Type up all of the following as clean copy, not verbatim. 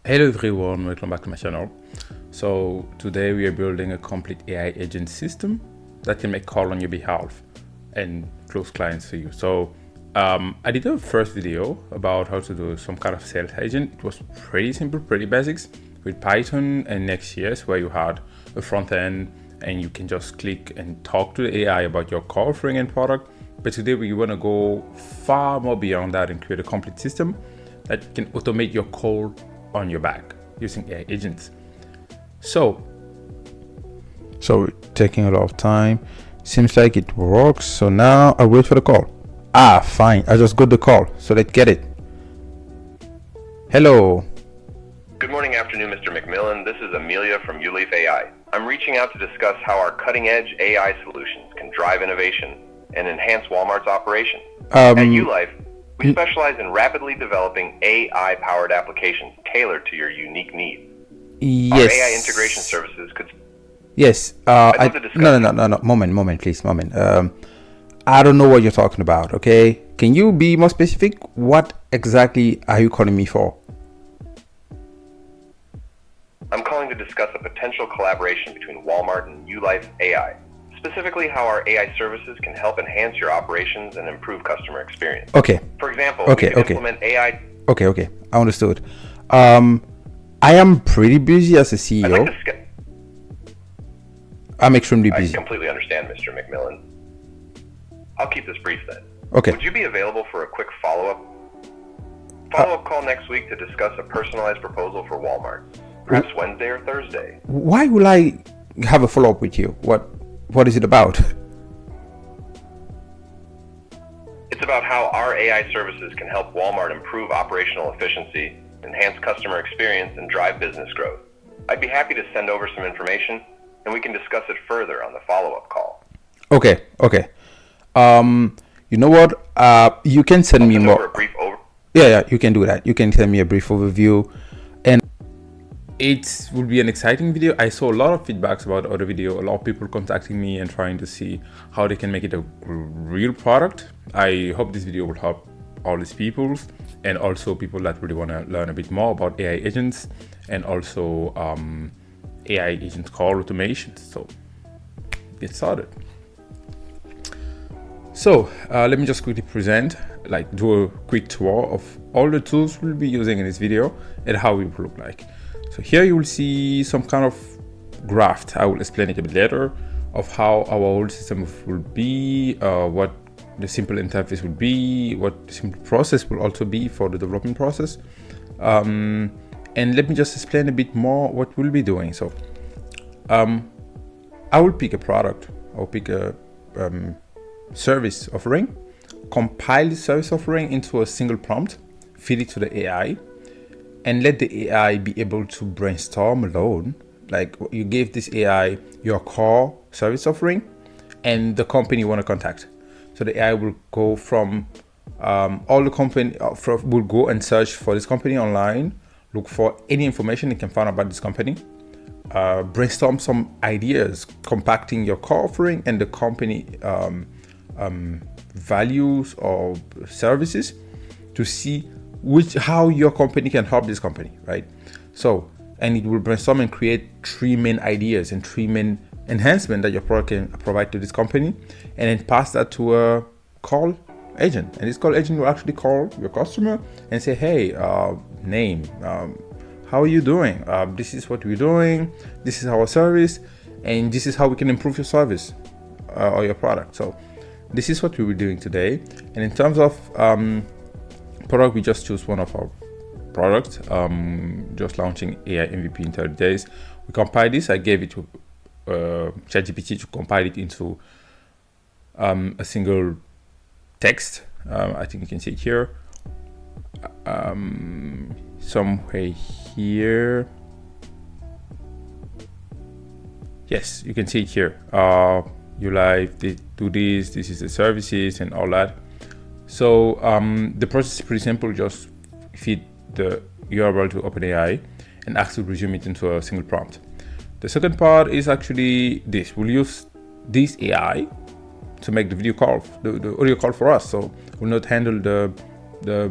Hello everyone, welcome back to my channel. So today we are building a complete AI agent system that can make call on your behalf and close clients for you. So I did a first video about how to do some kind of sales agent. It was pretty simple, pretty basics with Python and Nextjs, where you had a front end and you can just click and talk to the AI about your call offering and product. But today we want to go far more beyond that and create a complete system that can automate your call on your back using AI agents. So taking a lot of time. Seems like it works. So now I wait for the call. Fine. I just got the call. So let's get it. Hello. Good morning, afternoon, Mr. McMillan. This is Amelia from Uleaf AI. I'm reaching out to discuss how our cutting-edge AI solutions can drive innovation and enhance Walmart's operation. At Uleaf, we specialize in rapidly developing AI-powered applications tailored to your unique needs. Yes. Our AI integration services could... Yes. No. Moment, please. I don't know what you're talking about, okay? Can you be more specific? What exactly are you calling me for? I'm calling to discuss a potential collaboration between Walmart and Uleaf AI. Specifically how our AI services can help enhance your operations and improve customer experience. Okay. For example, we can implement AI... Okay. I understood. I am pretty busy as a CEO. I'm extremely busy. I completely understand, Mr. McMillan. I'll keep this brief then. Okay. Would you be available for a quick follow-up call next week to discuss a personalized proposal for Walmart? Perhaps Wednesday or Thursday. Why will I have a follow-up with you? What is it about? It's about how our AI services can help Walmart improve operational efficiency, enhance customer experience, and drive business growth. I'd be happy to send over some information, and we can discuss it further on the follow-up call. Okay. You know what? You can send me more. Yeah, you can do that. You can send me a brief overview, and it will be an exciting video. I saw a lot of feedbacks about the other video, a lot of people contacting me and trying to see how they can make it a real product. I hope this video will help all these people and also people that really want to learn a bit more about AI agents and also AI agent call automation. So get started. So let me just quickly present, do a quick tour of all the tools we'll be using in this video and how it will look like. So here you will see some kind of graph. I will explain it a bit later of how our whole system will be, what the simple interface will be, what the simple process will also be for the development process. And let me just explain a bit more what we'll be doing. So I will pick a product, I'll pick a service offering, compile the service offering into a single prompt, feed it to the AI, and let the AI be able to brainstorm alone. Like you gave this AI your core service offering and the company you want to contact. So the AI will go from all the company, will go and search for this company online, look for any information it can find about this company, brainstorm some ideas, compacting your core offering and the company values or services to see how your company can help this company, right? So, and it will brainstorm and create 3 main ideas and 3 main enhancements that your product can provide to this company, and then pass that to a call agent. And this call agent will actually call your customer and say, hey, name, how are you doing? This is what we're doing. This is our service, and this is how we can improve your service or your product. So this is what we were doing today. And in terms of product, we just choose one of our products, just launching AI MVP in 30 days. We compiled this. I gave it to ChatGPT to compile it into a single text. I think you can see it here. Somewhere here. Yes, you can see it here. They do this is the services and all that. So the process is pretty simple. Just feed the URL to OpenAI and ask to resume it into a single prompt. The second part is actually this. We'll use this AI to make the video call, the audio call for us. So we'll not handle the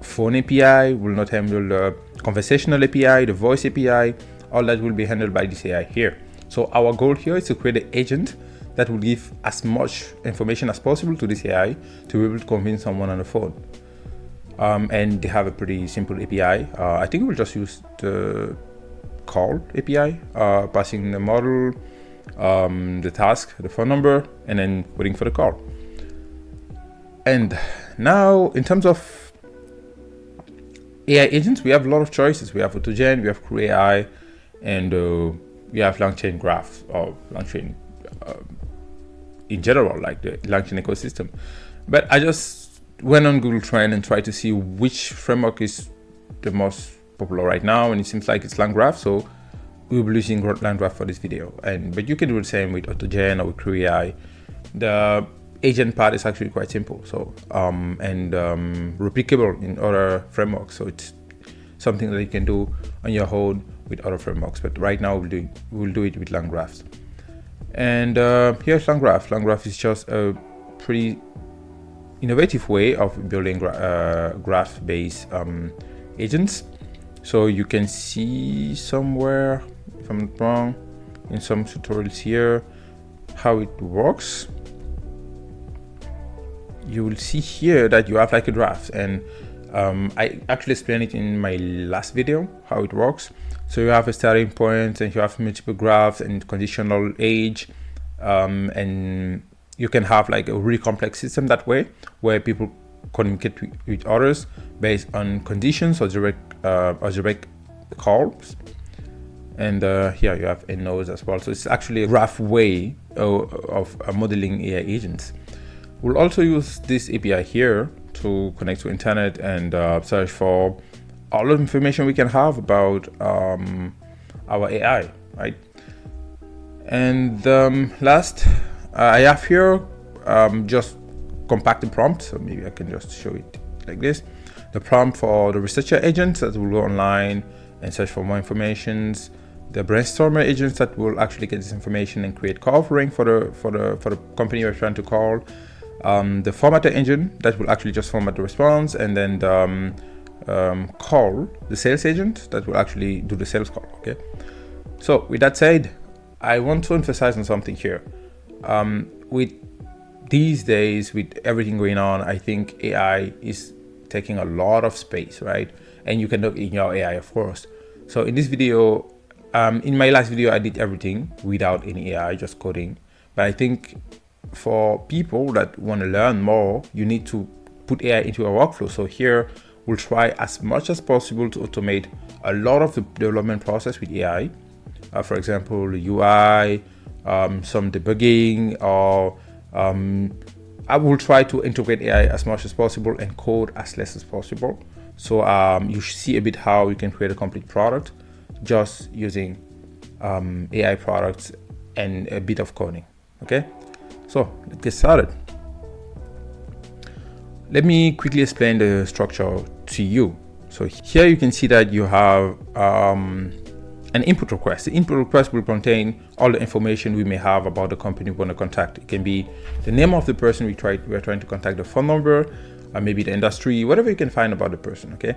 phone API, will not handle the conversational API, the voice API, all that will be handled by this AI here. So our goal here is to create an agent that will give as much information as possible to this AI to be able to convince someone on the phone. And they have a pretty simple API. I think we'll just use the call API, passing the model, the task, the phone number, and then waiting for the call. And now in terms of AI agents, we have a lot of choices. We have AutoGen, we have CrewAI, and we have Langgraph or Langchain in general, like the Langchain ecosystem. But I just went on Google Trend and tried to see which framework is the most popular right now, and it seems like it's Langgraph. So we'll be using Langgraph for this video. But you can do the same with AutoGen or with CrewAI. The agent part is actually quite simple, so replicable in other frameworks. So it's something that you can do on your own with other frameworks. But right now we'll do it with Langgraphs. And here's Langgraph. Langgraph is just a pretty innovative way of building graph-based agents. So you can see somewhere, if I'm not wrong, in some tutorials here, how it works. You will see here that you have like a graph, and I actually explained it in my last video how it works. So you have a starting point, and you have multiple graphs and conditional age, and you can have like a really complex system that way, where people communicate with others based on conditions or direct calls. And here you have nodes as well. So it's actually a graph way of modeling AI agents. We'll also use this API here to connect to internet and search for all of the information we can have about our AI, right? And last, I have here just compacted prompt. So maybe I can just show it like this. The prompt for the researcher agents that will go online and search for more informations. The brainstormer agents that will actually get this information and create call offering for the company we're trying to call. The formatter engine that will actually just format the response, and then the call, the sales agent that will actually do the sales call. Okay. So with that said, I want to emphasize on something here. With these days, with everything going on, I think AI is taking a lot of space, right? And you can ignore AI, of course. So in this video, in my last video, I did everything without any AI, just coding. But I think for people that want to learn more, you need to put AI into a workflow. So here, we'll try as much as possible to automate a lot of the development process with AI. For example, the UI, some debugging, or I will try to integrate AI as much as possible and code as less as possible. So you should see a bit how you can create a complete product just using AI products and a bit of coding. Okay, so let's get started. Let me quickly explain the structure to you. So here you can see that you have an input request. The input request will contain all the information we may have about the company we want to contact. It can be the name of the person we are trying to contact, the phone number, maybe the industry, whatever you can find about the person, okay?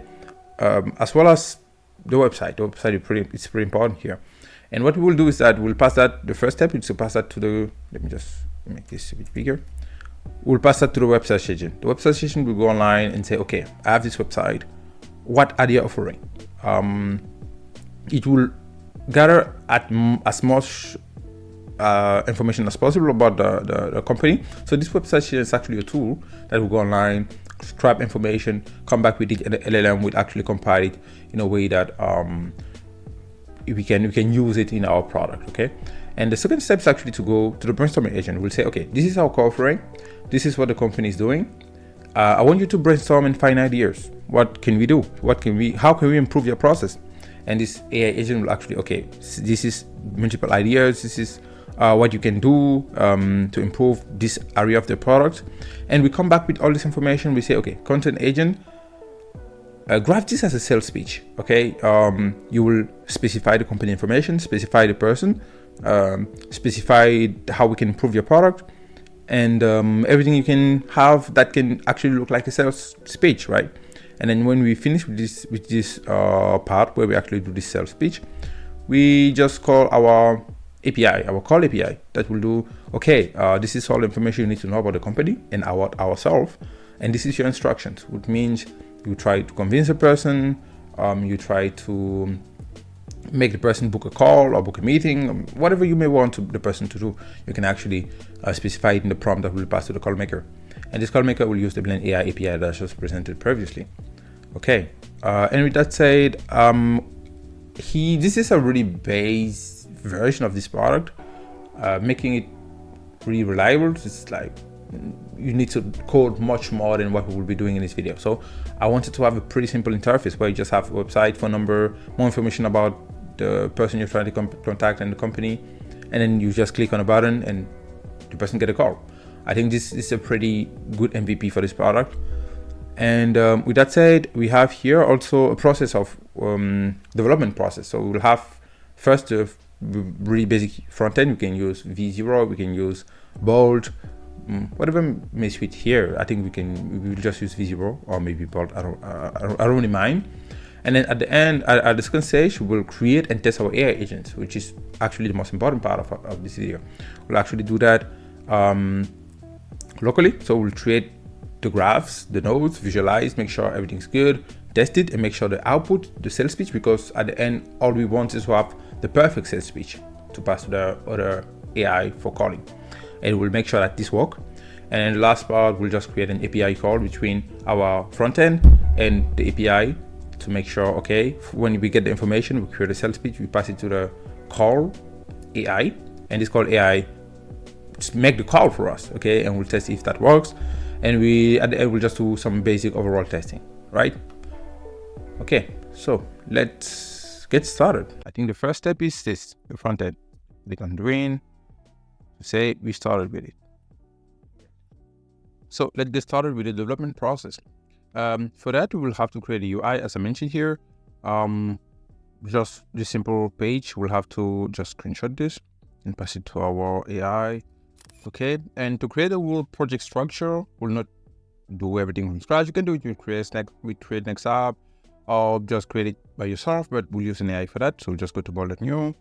As well as the website. The website is pretty important here. And what we will do is that we'll pass that, the first step is to pass that to the, let me just make this a bit bigger. We'll pass that to the web search agent. The web search agent will go online and say, okay, I have this website. What are they offering? It will gather as much information as possible about the company. So this web search agent is actually a tool that will go online, scrap information, come back with it, and the LLM will actually compile it in a way that we can use it in our product, okay? And the second step is actually to go to the brainstorming agent. We'll say, okay, this is our core offering. This is what the company is doing. I want you to brainstorm and find ideas. What can we do? How can we improve your process? And this AI agent will actually, okay, this is multiple ideas. This is what you can do to improve this area of the product. And we come back with all this information. We say, okay, content agent, graph this as a sales speech, okay? You will specify the company information, specify the person, specify how we can improve your product, and everything you can have that can actually look like a sales speech, right? And then when we finish with this part where we actually do this sales pitch, we just call our API, our call API that will do, okay, this is all the information you need to know about the company and ourselves. And this is your instructions, which means you try to convince a person, you try to make the person book a call or book a meeting, whatever you may want the person to do, you can actually specify it in the prompt that will pass to the call maker. And this call maker will use the bland.ai API that I just presented previously. Okay, and with that said, this is a really base version of this product, making it really reliable. It's like you need to code much more than what we will be doing in this video. So I wanted to have a pretty simple interface where you just have a website, phone number, more information about the person you're trying to contact and the company, and then you just click on a button and the person get a call. I think this is a pretty good MVP for this product. And with that said, we have here also a process of development process. So we'll have first a really basic front end. We can use V0, we can use Bolt, whatever may suit here. I think we will just use V0 or maybe Bolt. I don't really mind. And then at the end, at the second stage, we'll create and test our AI agents, which is actually the most important part of this video. We'll actually do that locally. So we'll create the graphs, the nodes, visualize, make sure everything's good, test it, and make sure the output, the sales pitch, because at the end, all we want is to have the perfect sales pitch to pass to the other AI for calling. And we'll make sure that this works. And then the last part, we'll just create an API call between our front end and the API to make sure, okay, when we get the information, we create a sales pitch, we pass it to the call AI, and this call AI just make the call for us, okay, and we'll test if that works. And at the end, we'll just do some basic overall testing, right? Okay, so let's get started. I think the first step is this, the front end. Click on green to say we started with it. So let's get started with the development process. For that, we will have to create a UI, as I mentioned here. Just this simple page, we'll have to just screenshot this and pass it to our AI. Okay, and to create a whole project structure, we'll not do everything from scratch. You can do it with create next app, or just create it by yourself, but we'll use an AI for that. So we'll just go to Bolt.new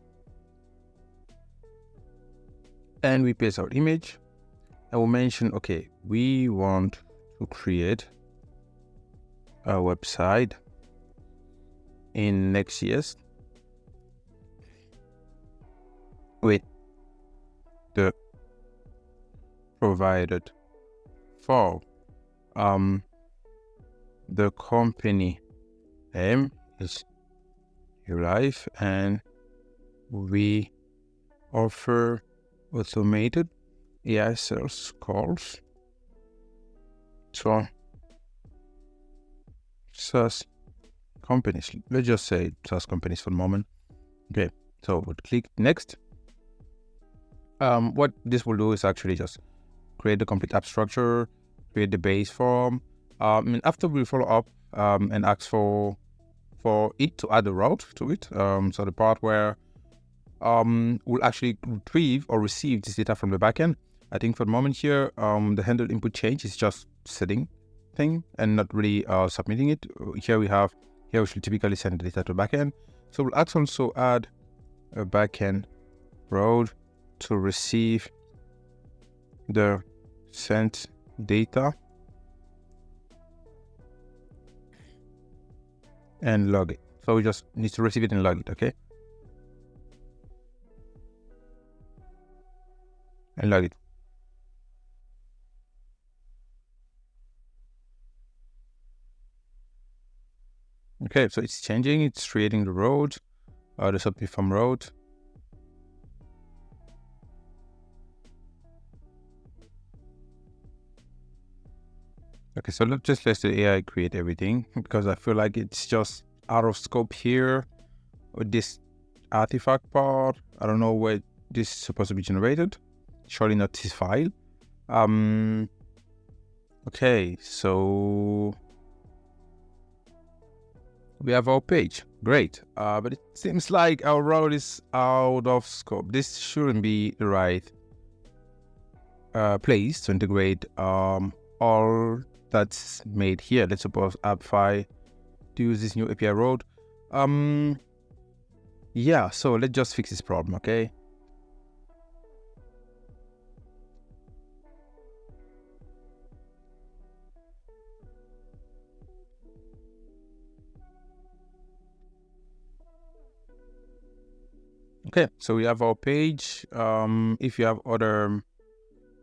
and we paste our image, and we'll mention, okay, we want to create a website in Nextjs with the provided for the company name is your life, and we offer automated AI sales calls to SaaS companies. Let's just say SaaS companies for the moment. Okay, so we'll click next. What this will do is actually just create the complete app structure, create the base form, and after we follow up and ask for it to add a route to it. So the part where we'll actually retrieve or receive this data from the backend. I think for the moment here, the handle input change is just setting thing and not really submitting it. Here we should typically send the data to backend. So we'll also add a backend route to receive the sent data and log it. So we just need to receive it and log it, okay? And log it. Okay, so it's changing, it's creating the road, the submit from road. Okay, so let's let the AI create everything, because I feel like it's just out of scope here with this artifact part. I don't know where this is supposed to be generated. Surely not this file. Okay, so we have our page. Great. But it seems like our road is out of scope. This shouldn't be the right place to integrate all that's made here. Let's suppose app5 to use this new API road. Yeah, so let's just fix this problem, okay? Okay, so we have our page. If you have other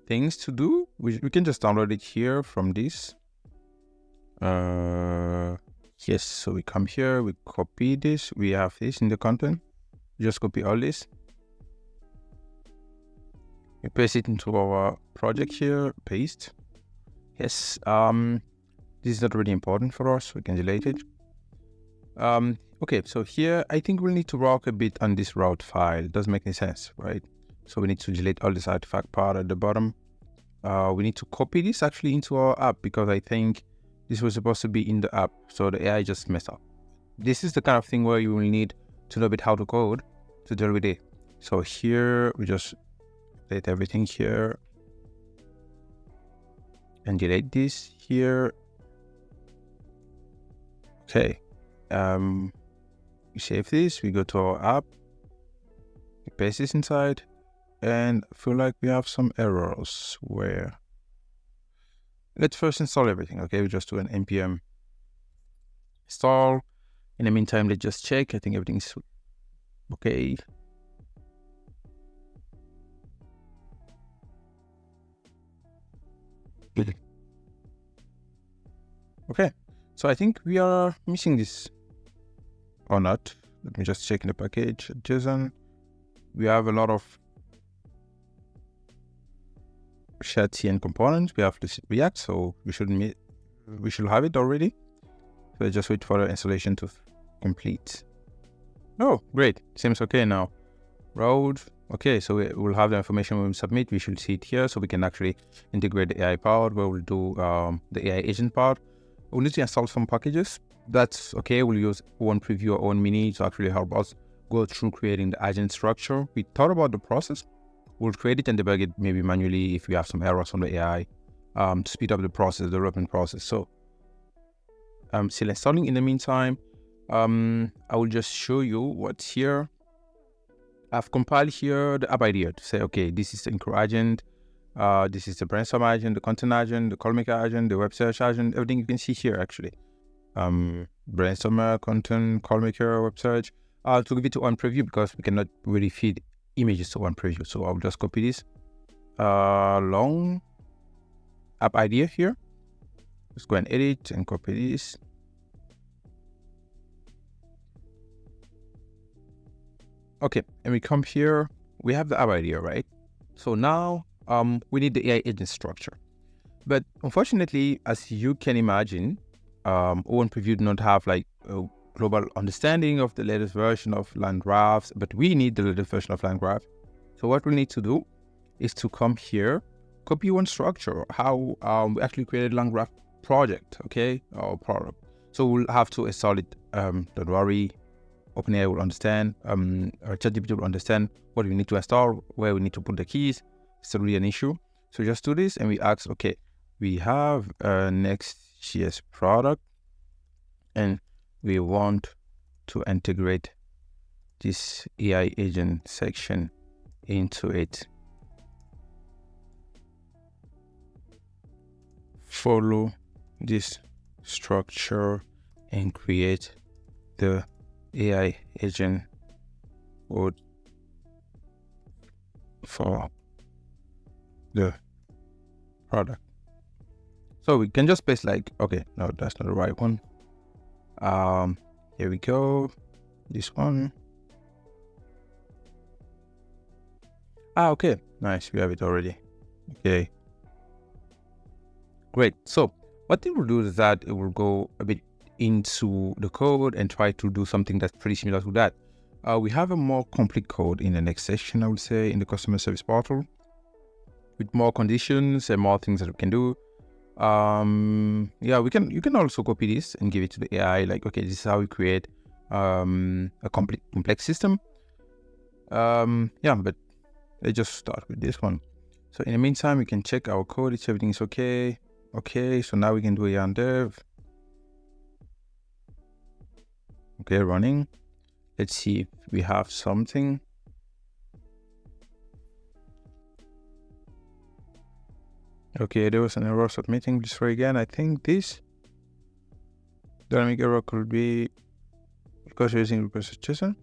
things to do, we can just download it here from this. Yes, so we come here, we copy this, we have this in the content. Just copy all this. We paste it into our project here, paste. Yes, this is not really important for us, we can delete it. Okay, so here I think we'll need to work a bit on this route file. It doesn't make any sense, right? So we need to delete all this artifact part at the bottom. We need to copy this actually into our app because I think this was supposed to be in the app, so the AI just messed up. This is the kind of thing where you will need to know a bit how to code to deal with it. So here we just delete everything here and delete this here. Okay. We save this, we go to our app, we paste this inside, and I feel like we have some errors where let's first install everything. Okay, we just do an npm install. In the meantime, let's just check. I think everything's okay. Okay, so I think we are missing this or not. Let me just check in the package JSON. We have a lot of shared CN components. We have this React, so we should have it already. So just wait for the installation to complete. Oh, great! Seems okay now. Road. Okay, so we'll have the information when we submit. We should see it here, so we can actually integrate the AI part. Where we'll do the AI agent part. We'll need to install some packages. That's okay. We'll use OpenPreview or OpenMini to actually help us go through creating the agent structure. We thought about the process. We'll create it and debug it maybe manually if we have some errors on the AI to speed up the process, the development process. So I'm still installing. In the meantime, I will just show you what's here. I've compiled here the app idea to say, okay, this is the Anchor agent. This is the brainstorm agent, the content agent, the call maker agent, the web search agent, everything you can see here actually. Brainstormer, content, call maker, web search. To give it to OpenPreview because we cannot really feed images to OpenPreview. So I'll just copy this long app idea here. Let's go and edit and copy this. Okay, and we come here, we have the app idea, right? So now we need the AI agent structure. But unfortunately, as you can imagine, OpenPreview do not have like a global understanding of the latest version of Langgraphs, but we need the latest version of Langgraph. So what we need to do is to come here, copy one structure, how we actually created Langgraph project, okay, or product. So we'll have to install it. Don't worry, OpenAI will understand, or ChatGPT will understand what we need to install, where we need to put the keys. It's not really an issue. So just do this and we ask, okay, we have a Nextjs product and we want to integrate this AI agent section into it. Follow this structure and create the AI agent code for the product. So we can just paste like, okay, no, that's not the right one. Here we go. This one. Okay, nice. We have it already. Okay. Great. So what it will do is that it will go a bit into the code and try to do something that's pretty similar to that. We have a more complete code in the next section, I would say, in the customer service portal with more conditions and more things that we can do. Yeah, you can also copy this and give it to the AI, like, okay, this is how we create a complete complex system. Yeah, but let's just start with this one. So in the meantime, we can check our code if everything is okay. Okay, so now we can do a yarn dev. Okay, running. Let's see if we have something. Okay, there was an error submitting. Please try again. I think this dynamic error could be because you're using request JSON.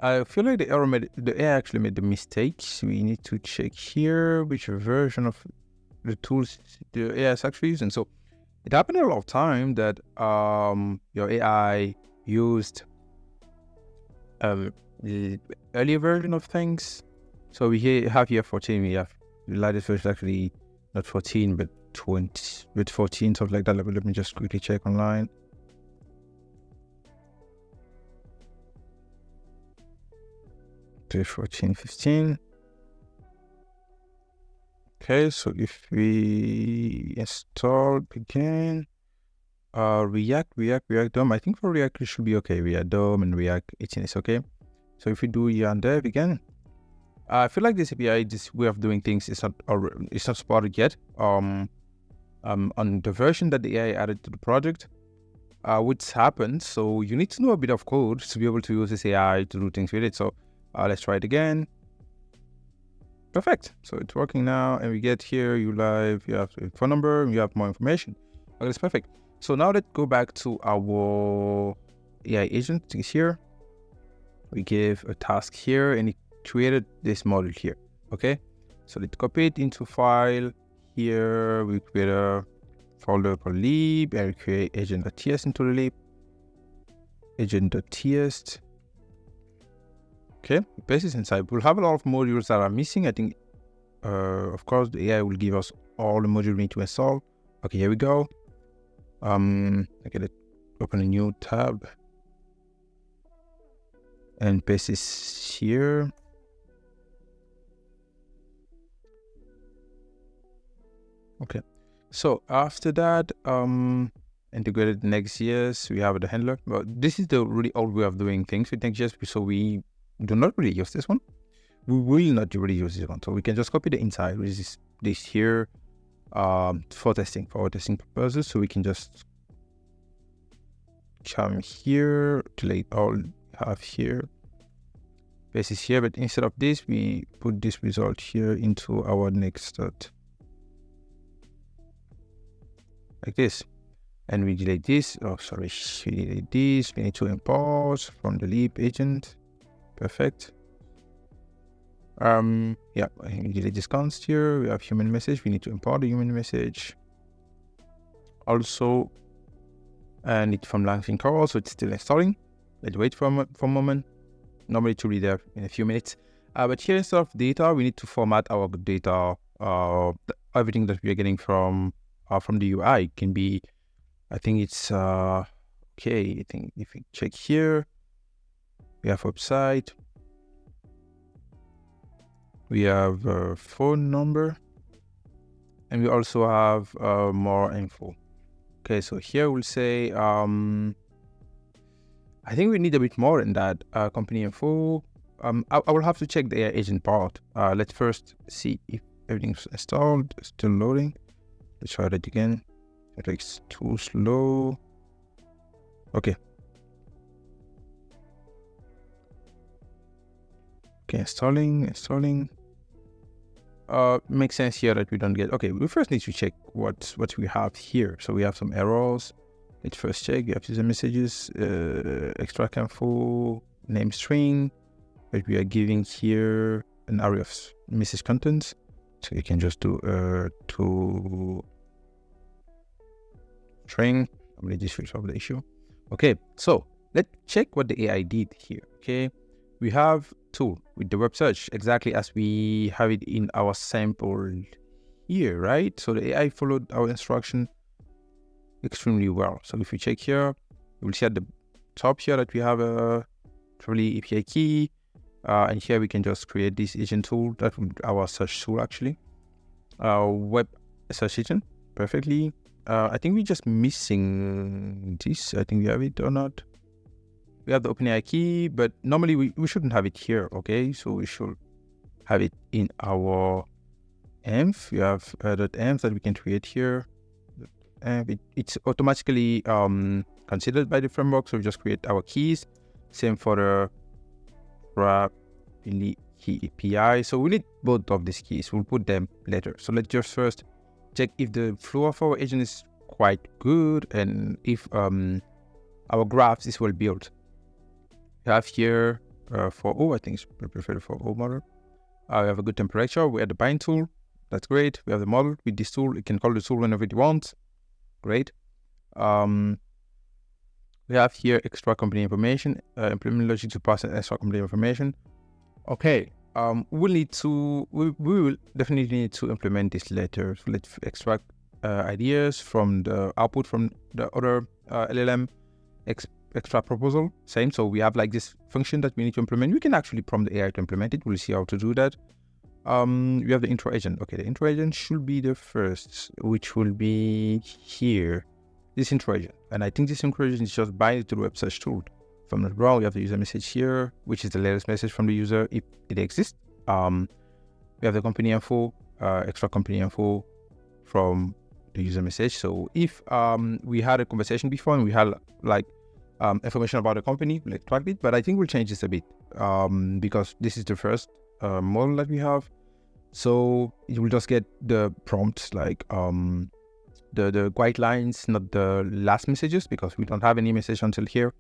I feel like the AI actually made the mistakes. We need to check here which version of the tools the AI is actually using. So it happened a lot of time that your AI used the earlier version of things. So we have here 14. We have the latest version actually not 14 but 20 with 14, something like that. Let me just quickly check online. To 14, 15. Okay, so if we install begin React DOM, I think for React it should be okay. React DOM and React 18 is okay. So if we do yarn dev again, I feel like this API, this way of doing things is not supported yet. On the version that the AI added to the project, which happened. So you need to know a bit of code to be able to use this AI to do things with it. So let's try it again. Perfect. So it's working now, and we get here, you have a phone number, you have more information. Okay, that's perfect. So now let's go back to our AI agent. It's here. We give a task here, and it created this model here. Okay. So let's copy it into file. Here we create a folder for lib, and we create agent.ts into the lib. Agent.ts. Okay, paste this inside. We'll have a lot of modules that are missing. I think, of course, the AI will give us all the modules we need to install. Okay, here we go. Okay, let's open a new tab and paste this here. Okay, so after that, integrated Nextjs, we have the handler. But this is the really old way of doing things with Nextjs, so we do not really use this one. We will not really use this one. So we can just copy the inside, which is this here, for testing purposes. So we can just come here, delete all have here, paste this here. But instead of this, we put this result here into our next like this. And we delete this. Oh, sorry, we delete this. We need to import from the lib agent. Perfect. Yeah, we delete this const here. We have human message. We need to import the human message. Also, and it's from Langgraph core, so it's still installing. Let's wait for a moment. Normally to read there in a few minutes. But here instead of data, we need to format our data. Everything that we are getting from the UI can be. I think it's okay. I think if we check here, we have website. We have a phone number, and we also have more info. Okay, so here we'll say, I think we need a bit more than that. Company info. I will have to check the AI agent part. Let's first see if everything's installed. It's still loading. Let's try that again. It takes too slow. Okay. Okay, installing. Makes sense here that we don't get. Okay, we first need to check what we have here. So we have some errors. Let's first check. We have user messages, extract info, name string. But we are giving here an array of message contents. So you can just do to string. I'm going to just resolve the issue. Okay, so let's check what the AI did here. Okay, we have tool with the web search exactly as we have it in our sample here, right? So the AI followed our instruction extremely well. So if we check here, you will see at the top here that we have a probably API key, and here we can just create this agent tool. That would be our search tool actually. Web search agent perfectly. I think we're just missing this. I think we have it or not. We have the OpenAI key, but normally we shouldn't have it here, okay? So we should have it in our env. We have .env that we can create here. it's automatically considered by the framework. So we just create our keys. Same for the key API. So we need both of these keys. We'll put them later. So let's just first check if the flow of our agent is quite good and if our graphs is well built. We have here for O, I think it's preferred for O model. We have a good temperature. We have the bind tool. That's great. We have the model with this tool. You can call the tool whenever you want. Great. We have here extra company information, implement logic to pass extra company information. Okay. We will definitely need to implement this later. So let's extract ideas from the output from the other LLM extra proposal. Same. So we have like this function that we need to implement. We can actually prompt the AI to implement it. We'll see how to do that. We have the intro agent. Okay, the intro agent should be the first, which will be here. This intro agent. And I think this intro agent is just binded to the web search tool. If I'm not wrong, we have the user message here, which is the latest message from the user if it exists. We have the company info, extra company info from the user message. So if we had a conversation before and we had like information about the company, we'll extract it. But I think we'll change this a bit because this is the first model that we have. So it will just get the prompts like the white lines, not the last messages, because we don't have any message until here.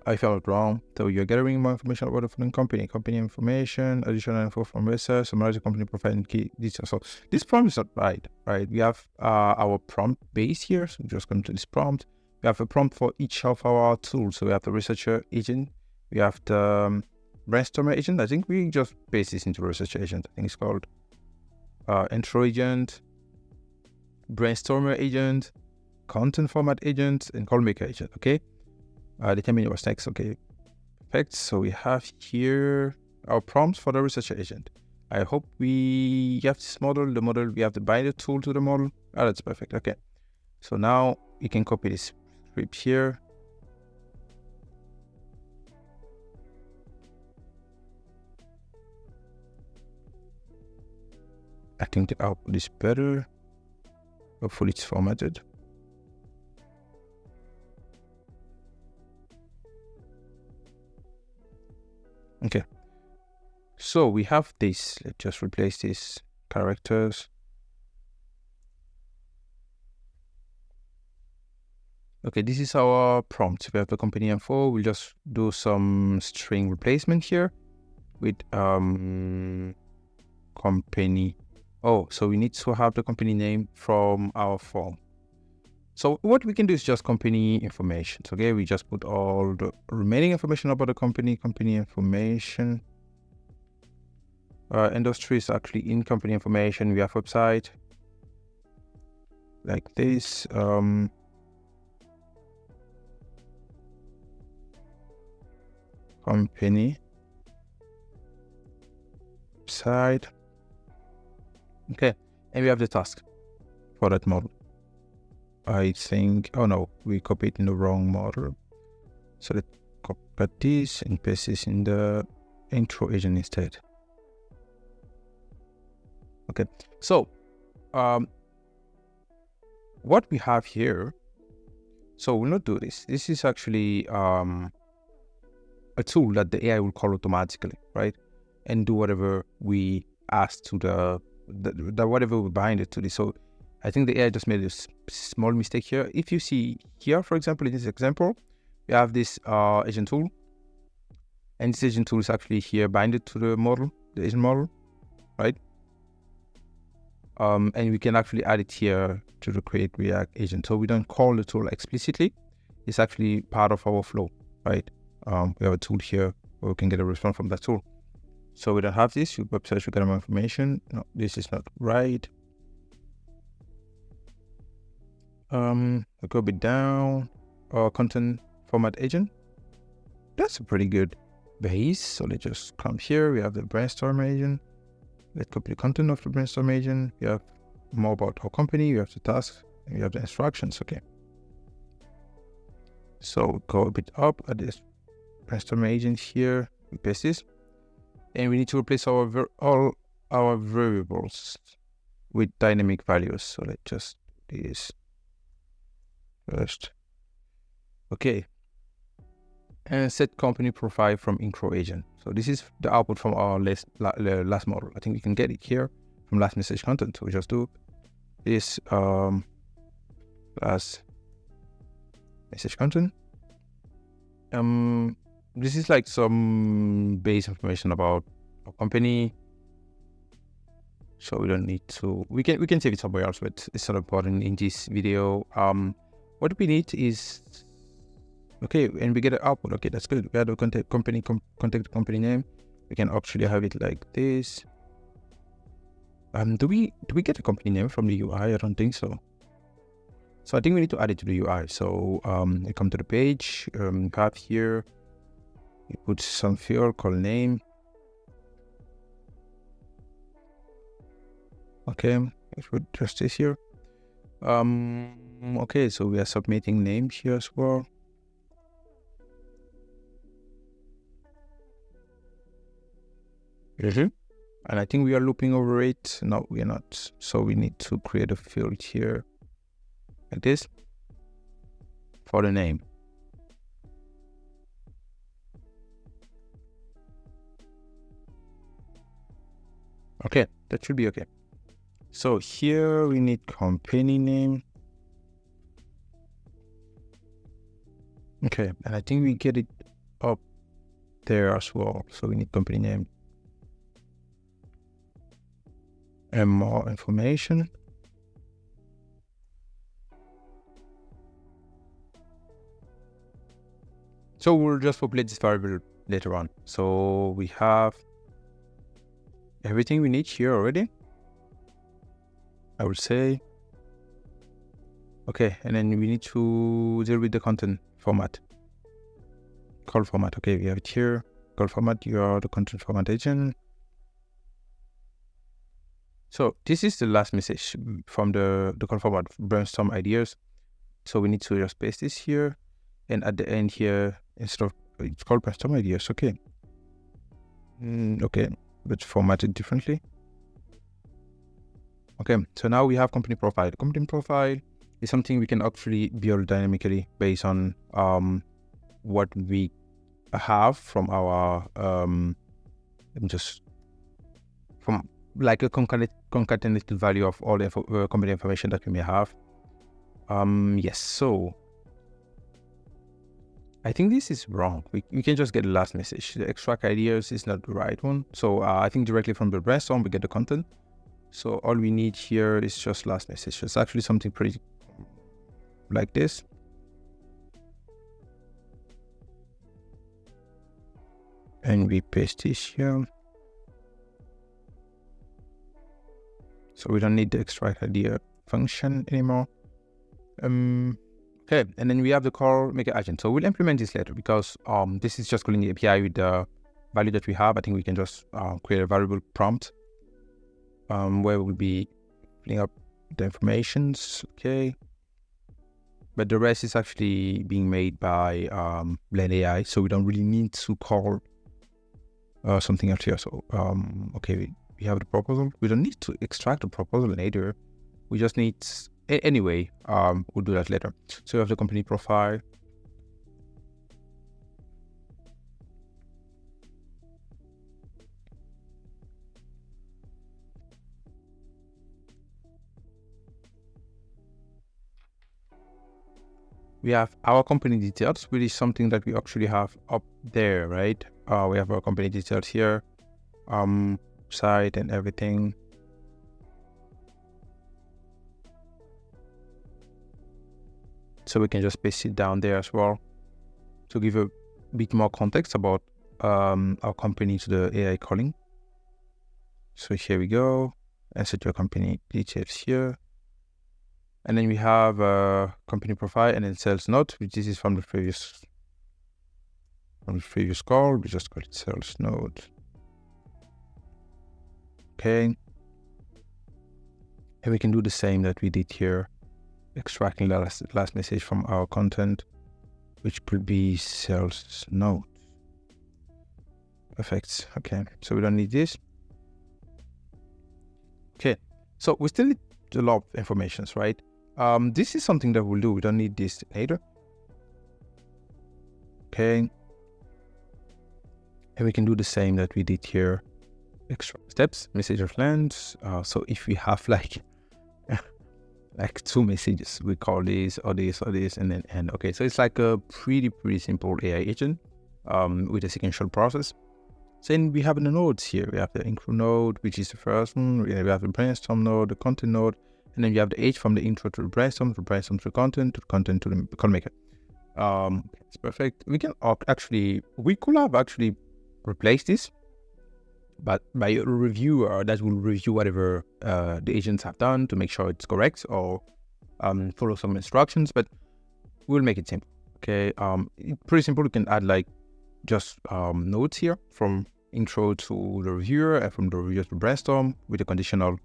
I felt wrong. So you're gathering more information about the following company information, additional info from research, summarize the company profile and key details. So this prompt is not right? We have our prompt base here. So just come to this prompt. We have a prompt for each of our tools. So we have the researcher agent. We have the brainstormer agent. I think we just paste this into researcher agent. I think it's called intro agent, brainstormer agent, content format agent, and call maker agent. Okay. Determine what's next. Okay, perfect. So we have here our prompts for the researcher agent. I hope we have this model. The model, we have the binder tool to the model. Oh, that's perfect. Okay. So now you can copy this script here. I think the output is better. Hopefully it's formatted. Okay, so we have this. Let's just replace these characters. Okay, this is our prompt. We have the company info. We'll just do some string replacement here with company. Oh, so we need to have the company name from our form. So what we can do is just company information. So, okay, we just put all the remaining information about the company information. Industry is actually in company information. We have website like this. Company website. Okay, and we have the task for that model. I think, oh no, we copied in the wrong model. So let's copy this and paste this in the intro agent instead. Okay, so what we have here, so we'll not do this. This is actually a tool that the AI will call automatically, right? And do whatever we ask to the whatever we bind it to this. So I think the AI just made a small mistake here. If you see here, for example, in this example, we have this agent tool. And this agent tool is actually here binded to the model, the agent model, right? And we can actually add it here to the create React agent. So we don't call the tool explicitly. It's actually part of our flow, right? We have a tool here where we can get a response from that tool. So we don't have this. You web search, we get more information. No, this is not right. I'll go a bit down. Content format agent. That's a pretty good base. So let's just come here. We have the brainstorm agent. Let's copy the content of the brainstorm agent. We have more about our company. We have the tasks. And we have the instructions. Okay. So go a bit up at this brainstorm agent here. We paste this. And we need to replace all our variables with dynamic values. So let's just do this. first. Okay. And set company profile from intro agent. So this is the output from our last model. I think we can get it here from last message content. So we just do this last message content. This is like some base information about our company. So we don't need to, we can save it somewhere else, but it's not important in this video. What we need is, okay, and we get an output. Okay, that's good. We have the contact company name. We can actually have it like this. Do we get a company name from the UI? I don't think so. So I think we need to add it to the UI. So we come to the page, have here, you put some field called name. Okay, it would just this here. Okay, so we are submitting name here as well. And I think we are looping over it. No, we are not. So we need to create a field here like this for the name. Okay, that should be okay. So here we need company name. Okay, and I think we get it up there as well. So we need company name. And more information. So we'll just populate this variable later on. So we have everything we need here already, I would say. Okay, and then we need to deal with the content format. Call format. Okay, we have it here. Call format, you are the content format agent. So this is the last message from the call format, brainstorm ideas. So we need to just paste this here, and at the end here, instead of, it's called brainstorm ideas. Okay. Okay, but formatted differently. Okay, so now we have company profile. The company profile is something we can actually build dynamically based on what we have from our from like a concatenated value of all the company information that we may have. Yes, so I think this is wrong. We can just get the last message. The extract ideas is not the right one. So I think directly from the brainstorm we get the content. So all we need here is just last message. It's actually something pretty like this. And we paste this here. So we don't need the extract idea function anymore. Okay, and then we have the call maker agent. So we'll implement this later because this is just calling the API with the value that we have. I think we can just create a variable prompt where we'll be filling up the informations. Okay, but the rest is actually being made by bland.ai, so we don't really need to call something else here. So okay, we have the proposal. We don't need to extract the proposal later. We just need, anyway, we'll do that later. So we have the company profile. We have our company details, which is something that we actually have up there, right? We have our company details here, site and everything. So we can just paste it down there as well to give a bit more context about our company to the AI calling. So here we go, insert your company details here. And then we have a company profile and then sales note, which this is from the previous call. We just call it sales note. Okay. And we can do the same that we did here, extracting the last message from our content, which could be sales note. Perfect. Okay. So we don't need this. Okay. So we still need a lot of informations, right? This is something that we'll do. We don't need this later. Okay. And we can do the same that we did here. Extra steps, message of length. So if we have like 2 messages, we call this or this or this and then end. Okay, so it's like a pretty simple AI agent with a sequential process. So then we have the nodes here. We have the intro node, which is the first one. We have the brainstorm node, the content node, and then we have the H from the intro to the brainstorm to the content to the call maker. It's perfect. We could have actually replaced this, but by a reviewer that will review whatever the agents have done to make sure it's correct or follow some instructions, but we'll make it simple. Okay, pretty simple. You can add like just nodes here from intro to the reviewer and from the reviewer to brainstorm with a conditional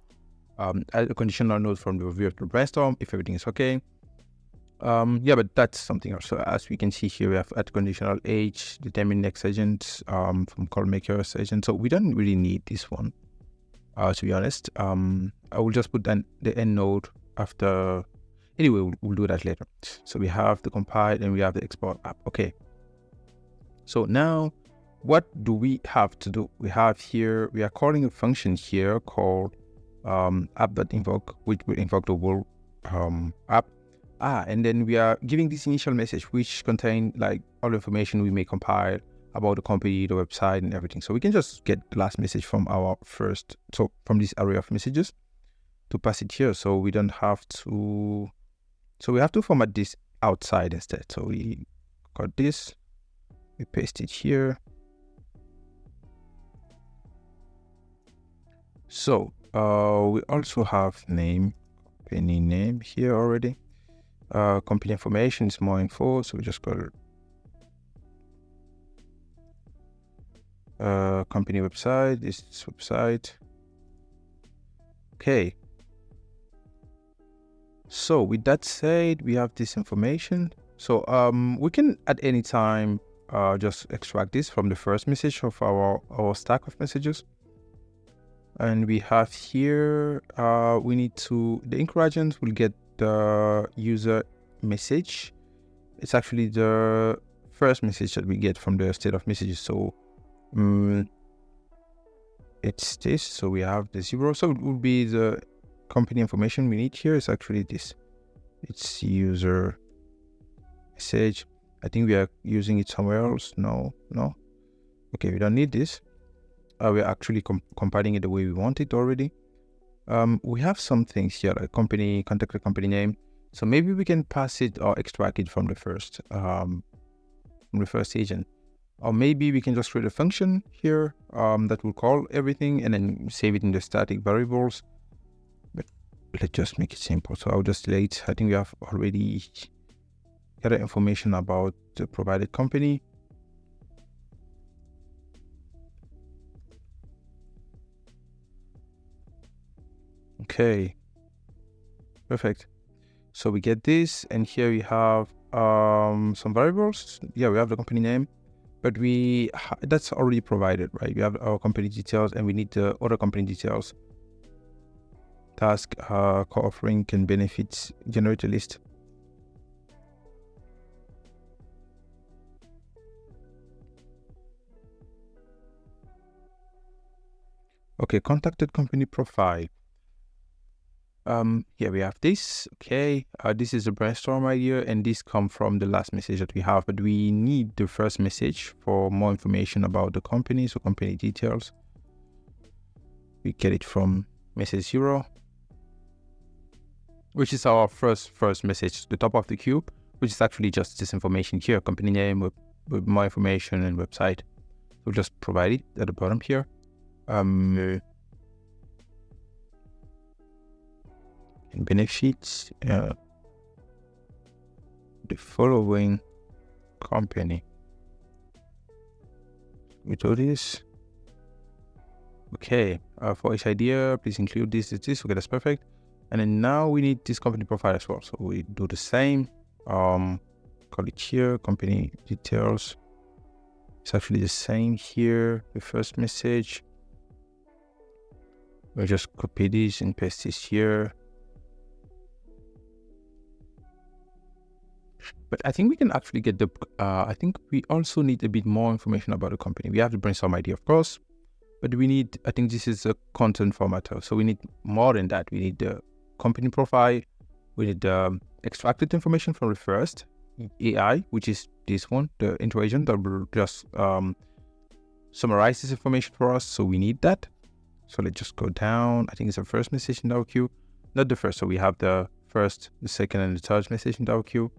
add a conditional node from the reviewer to brainstorm if everything is okay. But that's something else. So as we can see here, we have add conditional age, determine next agent from call makers agent. So we don't really need this one, to be honest. I will just put the end node after. Anyway, we'll do that later. So we have the compile and we have the export app. Okay. So now, what do we have to do? We are calling a function here called app.invoke, which will invoke the whole app. And then we are giving this initial message, which contain like all the information we may compile about the company, the website, and everything. So we can just get the last message from from this array of messages to pass it here. So we don't have to. So we have to format this outside instead. So we got this, we paste it here. So we also have company name here already. Company information is more info, so we just call it company website. This is website. Okay. So with that said, we have this information. So we can at any time just extract this from the first message of our stack of messages. And we have here the encouragement will get the user message. It's actually the first message that we get from the state of messages. So it's this. So we have the 0. So it will be the company information we need here is actually this. It's user message. I think we are using it somewhere else. No. Okay, we don't need this. We're actually compiling it the way we want it already. We have some things here, like company, contact the company name. So maybe we can pass it or extract it from the first agent. Or maybe we can just create a function here that will call everything and then save it in the static variables. But let's just make it simple. So I'll just delete. I think we have already gathered information about the provided company. Okay, perfect. So we get this, and here we have some variables. Yeah, we have the company name, but that's already provided, right? We have our company details, and we need the other company details. Task, core offering, and benefits, generate a list. Okay, contacted company profile. Here we have this. Okay, this is a brainstorm idea, and this comes from the last message that we have, but we need the first message for more information about the company, so company details. We get it from message 0, which is our first message, the top of the queue, which is actually just this information here, company name with more information and website. We'll just provide it at the bottom here. And benefits, the following company. We do this. Okay, for each idea, please include this. Okay, that's perfect. And then now we need this company profile as well. So we do the same. Call it here, company details. It's actually the same here, the first message. We'll just copy this and paste this here. But I think we can actually get the, I think we also need a bit more information about the company. We have the brainstorm idea, of course, but we need, I think this is a content formatter. So we need more than that. We need the company profile. We need extracted information from the first AI, which is this one, the intro agent that will just summarize this information for us. So we need that. So let's just go down. I think it's the first message in our queue. Not the first. So we have the first, the second, and the third message in our queue.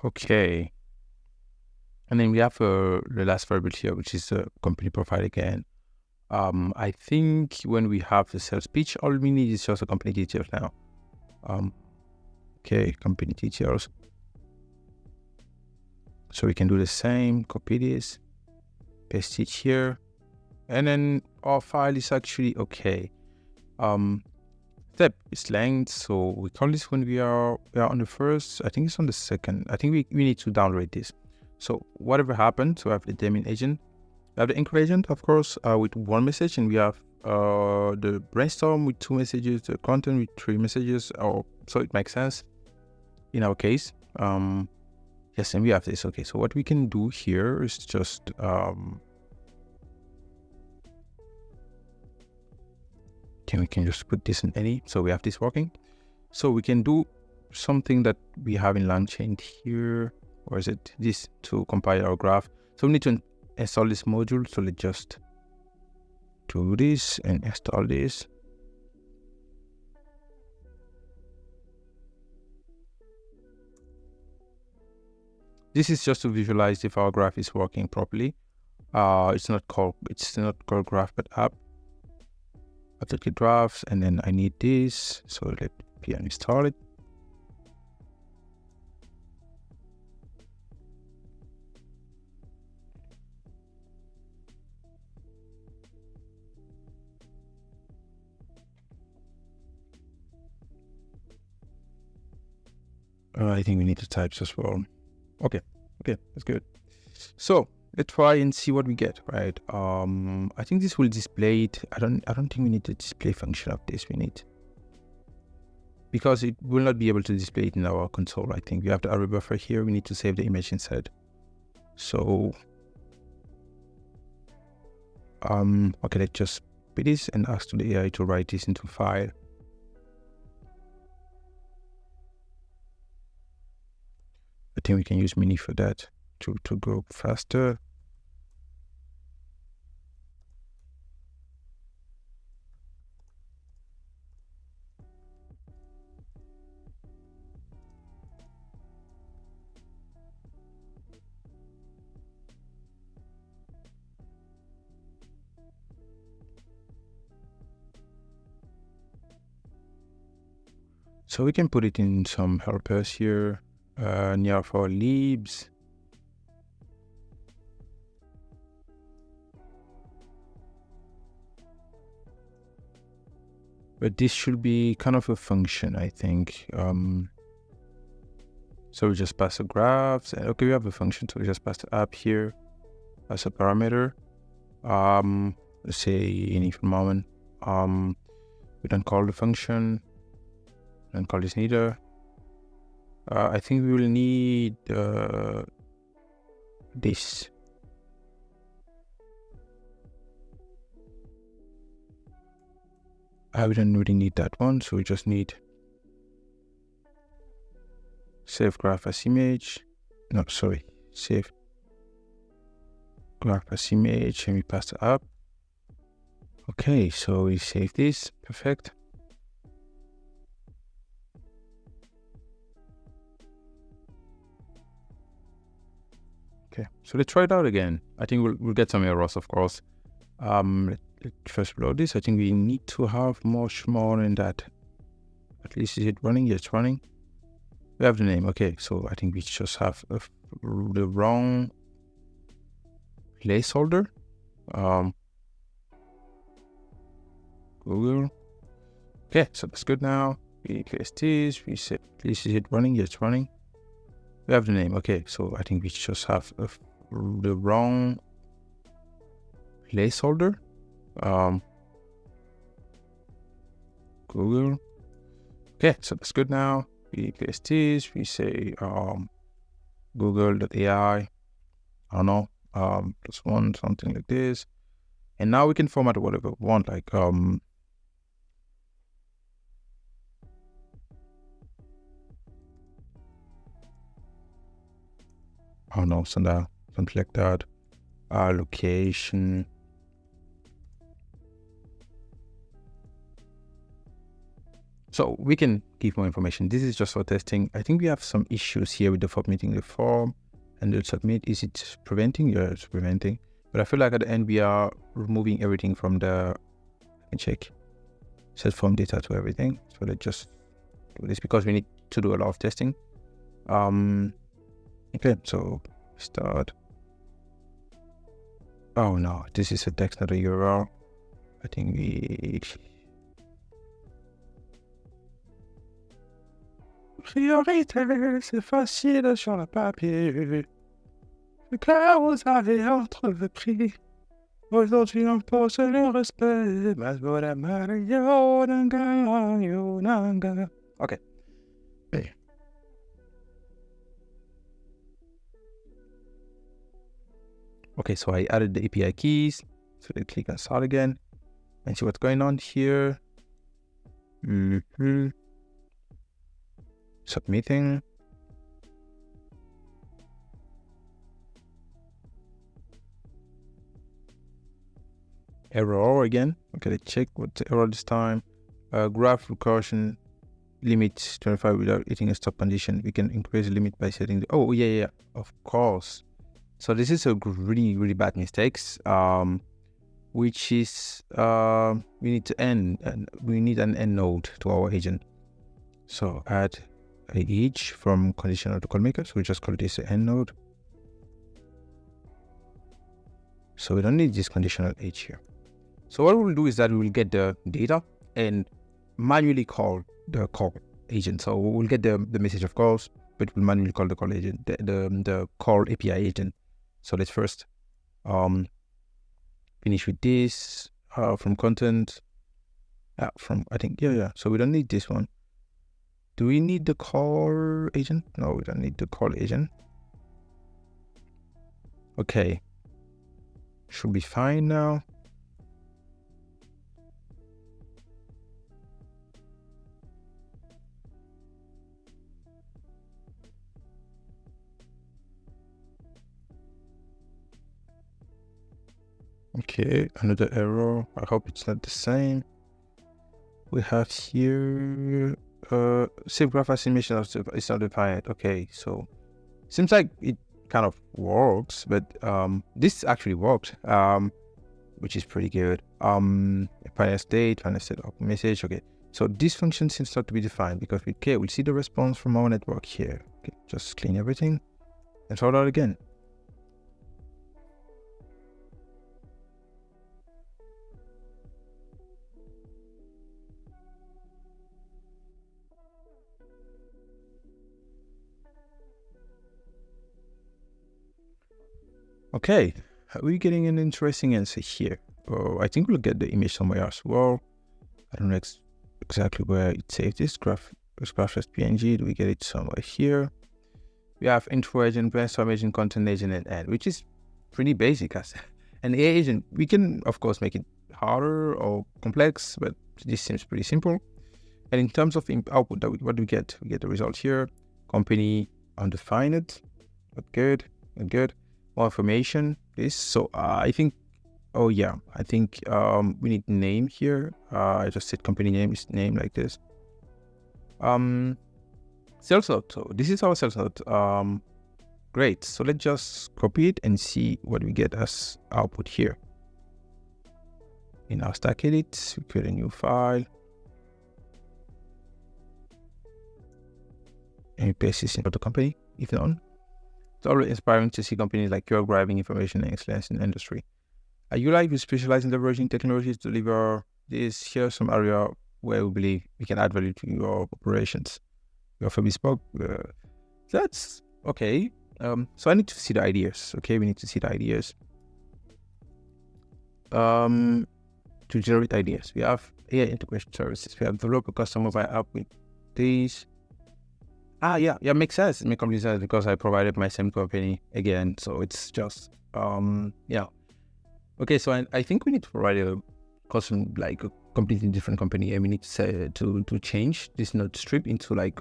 Okay. And then we have the last variable here, which is the company profile again. I think when we have the sales pitch, all we need is just a company details now. Okay, company details. So we can do the same, copy this, paste it here, and then our file is actually okay. Step is length, so we call this when we are on the first. I think it's on the second. I think we need to download this. So whatever happened, so I have the daemon agent, we have the anchor agent, of course, with one message, and we have the brainstorm with 2 messages, the content with 3 messages, so it makes sense in our case. Yes, and we have this. Okay, so what we can do here is just we can just put this in any. So we have this working. So we can do something that we have in LangChain here, or is it this, to compile our graph. So we need to install this module. So let's just do this and install this. This is just to visualize if our graph is working properly. It's not called graph, but app. Application drafts, and then I need this. So let me install it. I think we need the types as well. Okay, that's good. So let's try and see what we get, right? I think this will display it. I don't think we need the display function of this. We need, because it will not be able to display it in our console. I think we have the array buffer here. We need to save the image instead. So okay, let's just copy this and ask to the AI to write this into a file. I think we can use Mini for that to go faster. So we can put it in some helpers here, near for libs. But this should be kind of a function, I think. So we just pass the graphs. Okay, we have a function, so we just pass the app here as a parameter. Let's say any moment. We don't call the function. Don't call this neither. I think we will need this. We don't really need that one, so we just need save graph as image. No, sorry, save graph as image, and we pass the app. Okay, so we save this. Perfect. Okay, so let's try it out again. I think we'll get some errors, of course. Let's let's first load this. I think we need to have much more than that. At least is it running? Yeah, it's running. We have the name. Okay, so I think we just have the wrong placeholder. Google. Okay, so that's good now. We place this. We say, at least is it running? Yeah, it's running. We have the name. Okay, so I think we just have the wrong placeholder. Google. Okay, so that's good now. We place this. We say Google.ai. I don't know. +1, something like this. And now we can format whatever we want, like oh no, something like that. Location. So we can give more information. This is just for testing. I think we have some issues here with the submitting the form and the submit. Is it preventing? Yeah, it's preventing. But I feel like at the end we are removing everything from the, I can check, set form data to everything. So let's just do this because we need to do a lot of testing. Okay, so start. Oh no, this is a text, not a URL. I think we... Priorité, c'est facile sur le papier. Le cœur vous avez entrepris. Aujourd'hui on pose le respect. Okay. Okay, so I added the API keys. So let's click on start again and see what's going on here. Submitting. Error again. Okay, let's check what's the error this time. Graph recursion limit 25 without hitting a stop condition. We can increase the limit by setting the... Oh, yeah, of course. So this is a really bad mistakes, which is we need to end, and we need an end node to our agent. So add a each from conditional to call maker. So we just call this an end node. So we don't need this conditional age here. So what we'll do is that we will get the data and manually call the call agent. So we'll get the message of calls, but we'll manually call the call agent, the call API agent. So let's first finish with this from content. From I think yeah. So we don't need this one. Do we need the call agent? No, we don't need the call agent. Okay, should be fine now. Okay, another error. I hope it's not the same. We have here save graph animation is not defined. Okay, so seems like it kind of works, but this actually worked, which is pretty good. Final state, final state of message. Okay, so this function seems not to be defined because we'll see the response from our network here. Okay, just clean everything and try it out again. Okay, we're getting an interesting answer here. Oh, I think we'll get the image somewhere else. Well, I don't know exactly where it saved this graph as PNG. Do we get it somewhere here? We have intro agent, brainstorm agent, content agent, and end, which is pretty basic. As an AI agent, we can of course make it harder or complex, but this seems pretty simple. And in terms of output, what do we get? We get the result here. Company undefined. Good. More information. So I think, oh yeah, I think we need name here. I just said company name is name like this. Sales note. So this is our sales note. Great. So let's just copy it and see what we get as output here. in our stack edit, we create a new file, and we paste this into the company, if known. It's always inspiring to see companies like yours grabbing information and excellence in the industry. At Ulife, we specialize in leveraging technologies to deliver this. Here's some area where we believe we can add value to your operations. We offer bespoke. That's okay. So I need to see the ideas. Okay, we need to see the ideas. To generate ideas, we have AI integration services. We have develop a custom mobile app with these. Yeah, makes sense. It makes complete sense because I provided my same company again. So it's just yeah. Okay, so I think we need to provide a custom, like a completely different company, and we need to say to change this node strip into like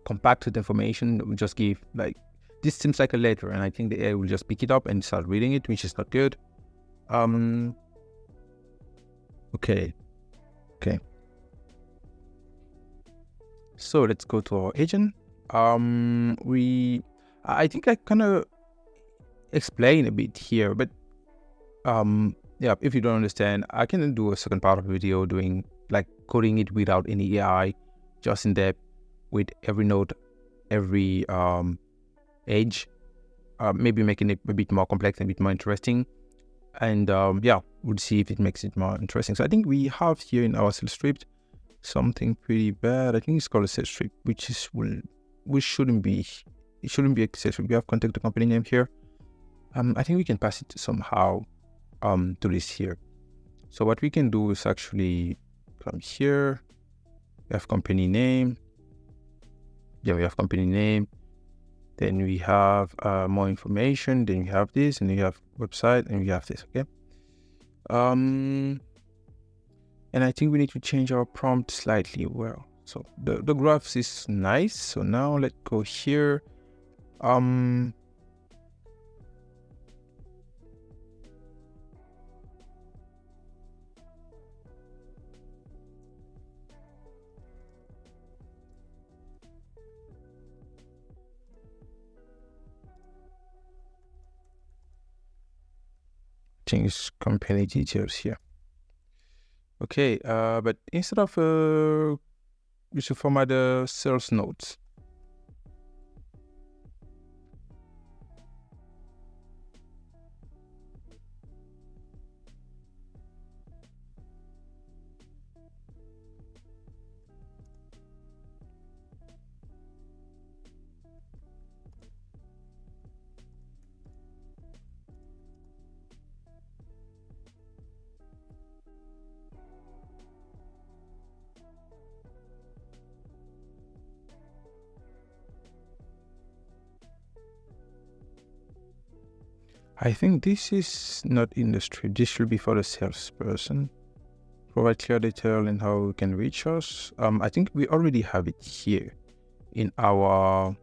compacted information. We just give like this seems like a letter, and I think the AI will just pick it up and start reading it, which is not good. Okay. So let's go to our agent. I think I kind of explain a bit here, but yeah, if you don't understand, I can do a second part of the video doing like coding it without any AI, just in depth with every node, every edge, maybe making it a bit more complex and a bit more interesting. And yeah, we'll see if it makes it more interesting. So I think we have here in our sales script something pretty bad. I think it's called a sales script, which shouldn't be a sales script. We have contact the company name here. I think we can pass it somehow to this here. So what we can do is actually come here. We have company name. Yeah, we have company name. Then we have more information. Then we have this, and we have website, and we have this. Okay. And I think we need to change our prompt slightly. Well, so the graphs is nice. So now let's go here. Change company details here. Okay, but instead of we should format the sales notes. I think this is not industry. This should be for the salesperson. Provide clear detail in how we can reach us. I think we already have it here in our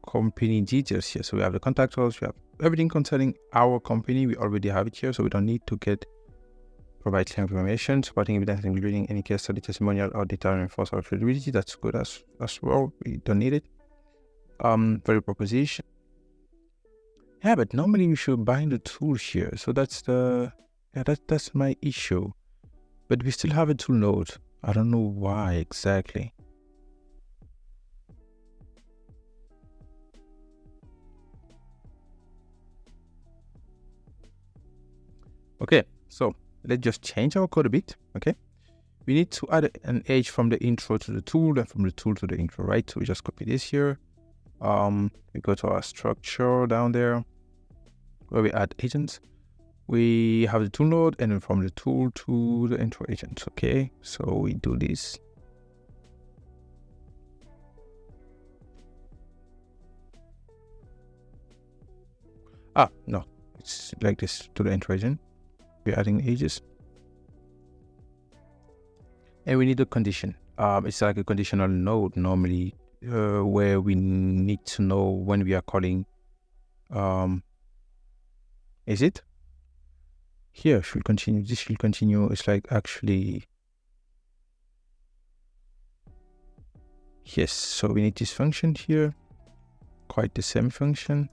company details here. So we have the contact us, we have everything concerning our company. We already have it here, so we don't need to provide clear information, supporting evidence, including any case study, testimonial, or data reinforce our credibility. That's good as well. We don't need it. Value proposition. Yeah, but normally you should bind the tool here. So that's that's my issue. But we still have a tool node. I don't know why exactly. Okay, so let's just change our code a bit. Okay, we need to add an edge from the intro to the tool and from the tool to the intro, right? So we just copy this here. We go to our structure down there where we add agents. We have the tool node, and then from the tool to the intro agent. Okay, so we do this. No, it's like this to the intro agent. We're adding ages, and we need a condition. It's like a conditional node normally, where we need to know when we are calling. Is it? Here should continue. This should continue. It's like actually. Yes, so we need this function here. Quite the same function.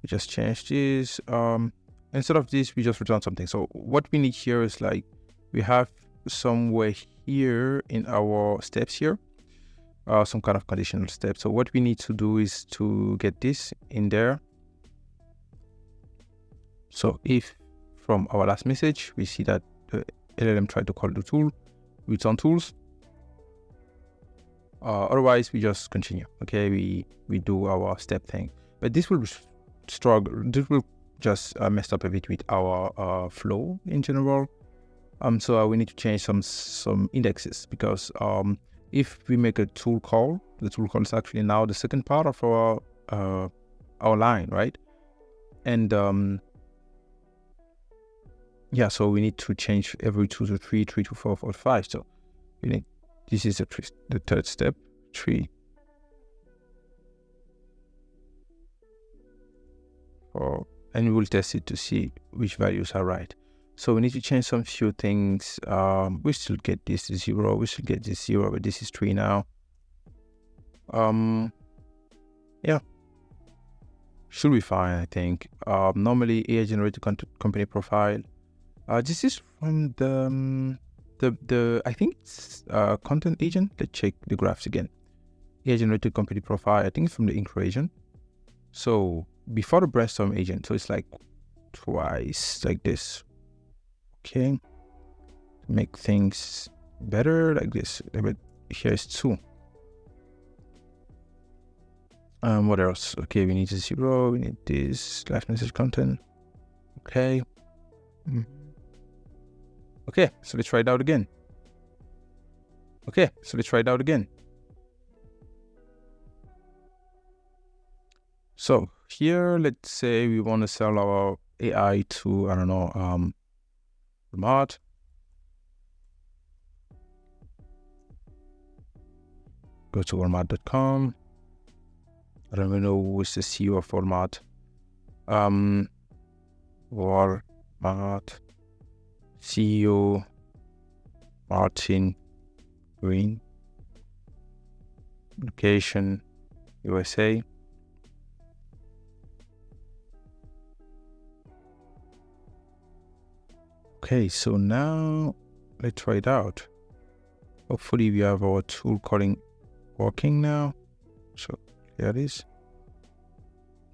We just change this. instead of this, we just return something. So what we need here is like, we have somewhere here in our steps here, some kind of conditional step. So what we need to do is to get this in there. So if from our last message, we see that the LLM tried to call the tool, return tools. Otherwise, we just continue. Okay, we do our step thing. But this will struggle. This will just mess up a bit with our flow in general. So we need to change some indexes, because if we make a tool call, the tool call is actually now the second part of our line, right? And yeah, so we need to change every 2 to 3, 3 to 4, 4 to 5. So we need, this is the third step, 3, 4, and we will test it to see which values are right. So we need to change some few things. We still get this 0, we should get this 0, but this is 3 now. Yeah, should be fine, I think. Normally AI generated company profile. This is from the I think it's content agent. Let's check the graphs again. AI generated company profile, I think it's from the Inc agent. So before the brainstorm agent, so it's like twice like this. Okay, to make things better like this, but here's 2. What else? Okay, we need a 0, we need this last message content. Okay. Okay, so let's try it out again. Okay, so let's try it out again. So here, let's say we want to sell our AI to, I don't know, Walmart. Go to Walmart.com. I don't even know who's the CEO of Walmart. Walmart CEO Martin Green. Location USA. Okay, so now let's try it out. Hopefully we have our tool calling working now. So here it is.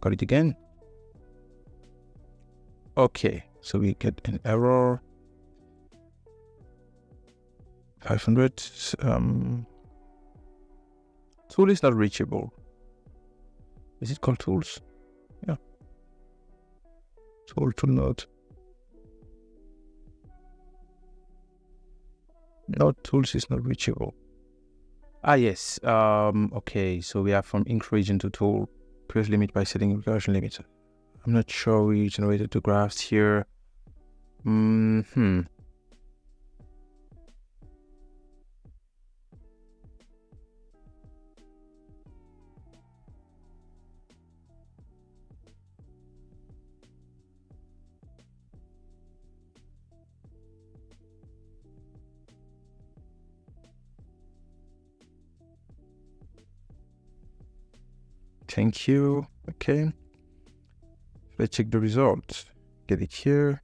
Got it again. Okay, so we get an error. 500. Tool is not reachable. Is it called tools? Yeah. Tool node. No, tools is not reachable. Yes. Okay, so we have from Inc region to tool. Press limit by setting version limit. I'm not sure we generated the graphs here. Thank you. Okay. Let's check the results. Get it here.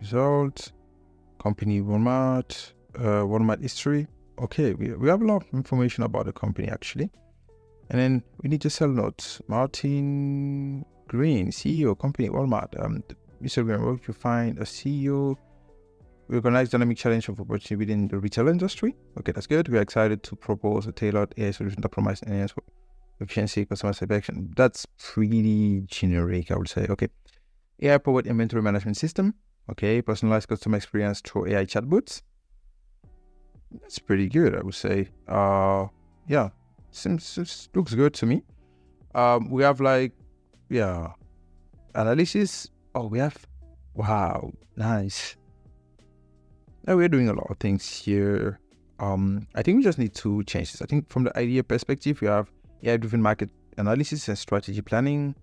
Result. Company Walmart. Walmart history. Okay, we have a lot of information about the company actually. And then we need to sell notes. Martin Green, CEO, company Walmart. Mr. Green, work to find a CEO. We recognize dynamic challenge of opportunity within the retail industry. Okay, that's good. We are excited to propose a tailored AI solution that promises enhanced efficiency, customer satisfaction. That's pretty generic, I would say. Okay. AI-powered inventory management system. Okay. Personalized customer experience through AI chatbots. That's pretty good, I would say. Yeah. Looks good to me. We have like, yeah, analysis. Oh, we have, wow, nice. Now we're doing a lot of things here. I think we just need to change this. I think from the idea perspective, we have AI-driven market analysis and strategy planning.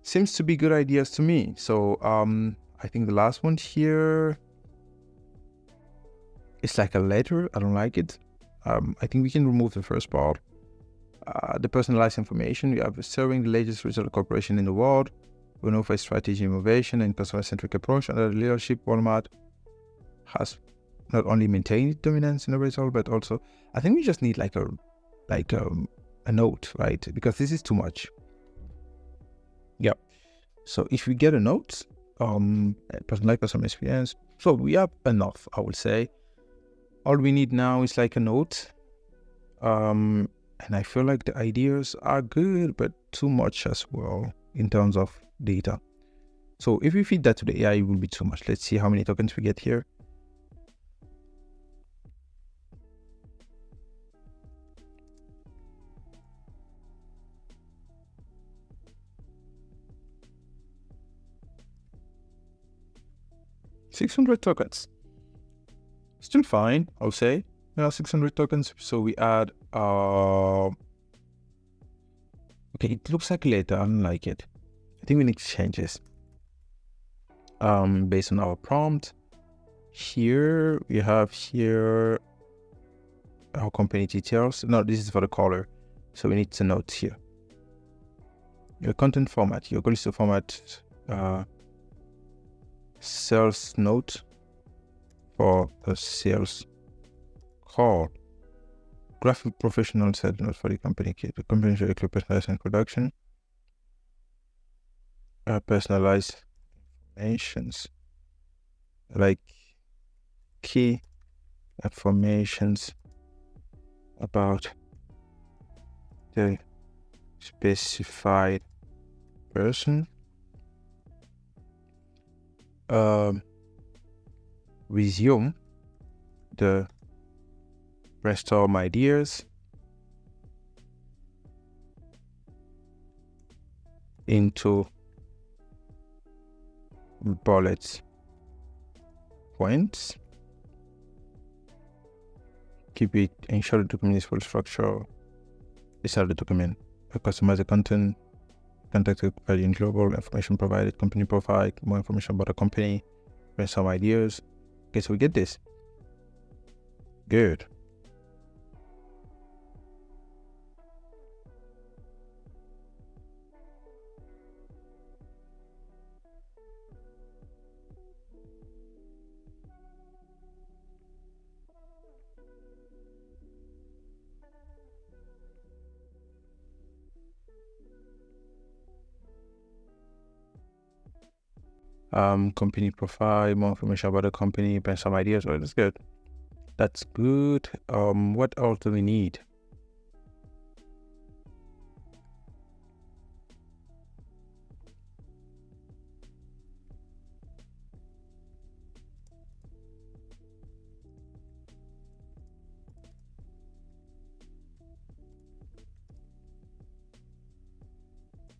Seems to be good ideas to me. So I think the last one here, it's like a letter. I don't like it. I think we can remove the first part. The personalized information. We have serving the latest retail corporation in the world. We know for strategy, innovation, and customer-centric approach under the leadership, Walmart has not only maintained dominance in the result, but also I think we just need like a note, right? Because this is too much. Yeah. So if we get a note, personalized customer experience, so we have enough, I would say. All we need now is like a note. And I feel like the ideas are good, but too much as well in terms of data. So if we feed that to the AI, it will be too much. Let's see how many tokens we get here. $600 tokens. Still fine, I'll say. 600 tokens. So we add okay, it looks like later. I don't like it. I think we need to change this. Based on our prompt. Here we have here our company details. No, this is for the caller. So we need to note here. Your content format. Your goal is to format sales note for a sales call. Graphic professional said note for the company. The company should include personalized introduction. Personalized informations like key informations about the specified person. Resume the brainstorm ideas into bullet points. Keep it, ensure the document is full structure. Decide the document. Customize the content. Contact value in global information provided. Company profile. More information about the company. Brainstorm ideas. Okay, so we get this. Good. Company profile, more information about the company, brainstorm ideas. Oh, that's good. That's good. What else do we need?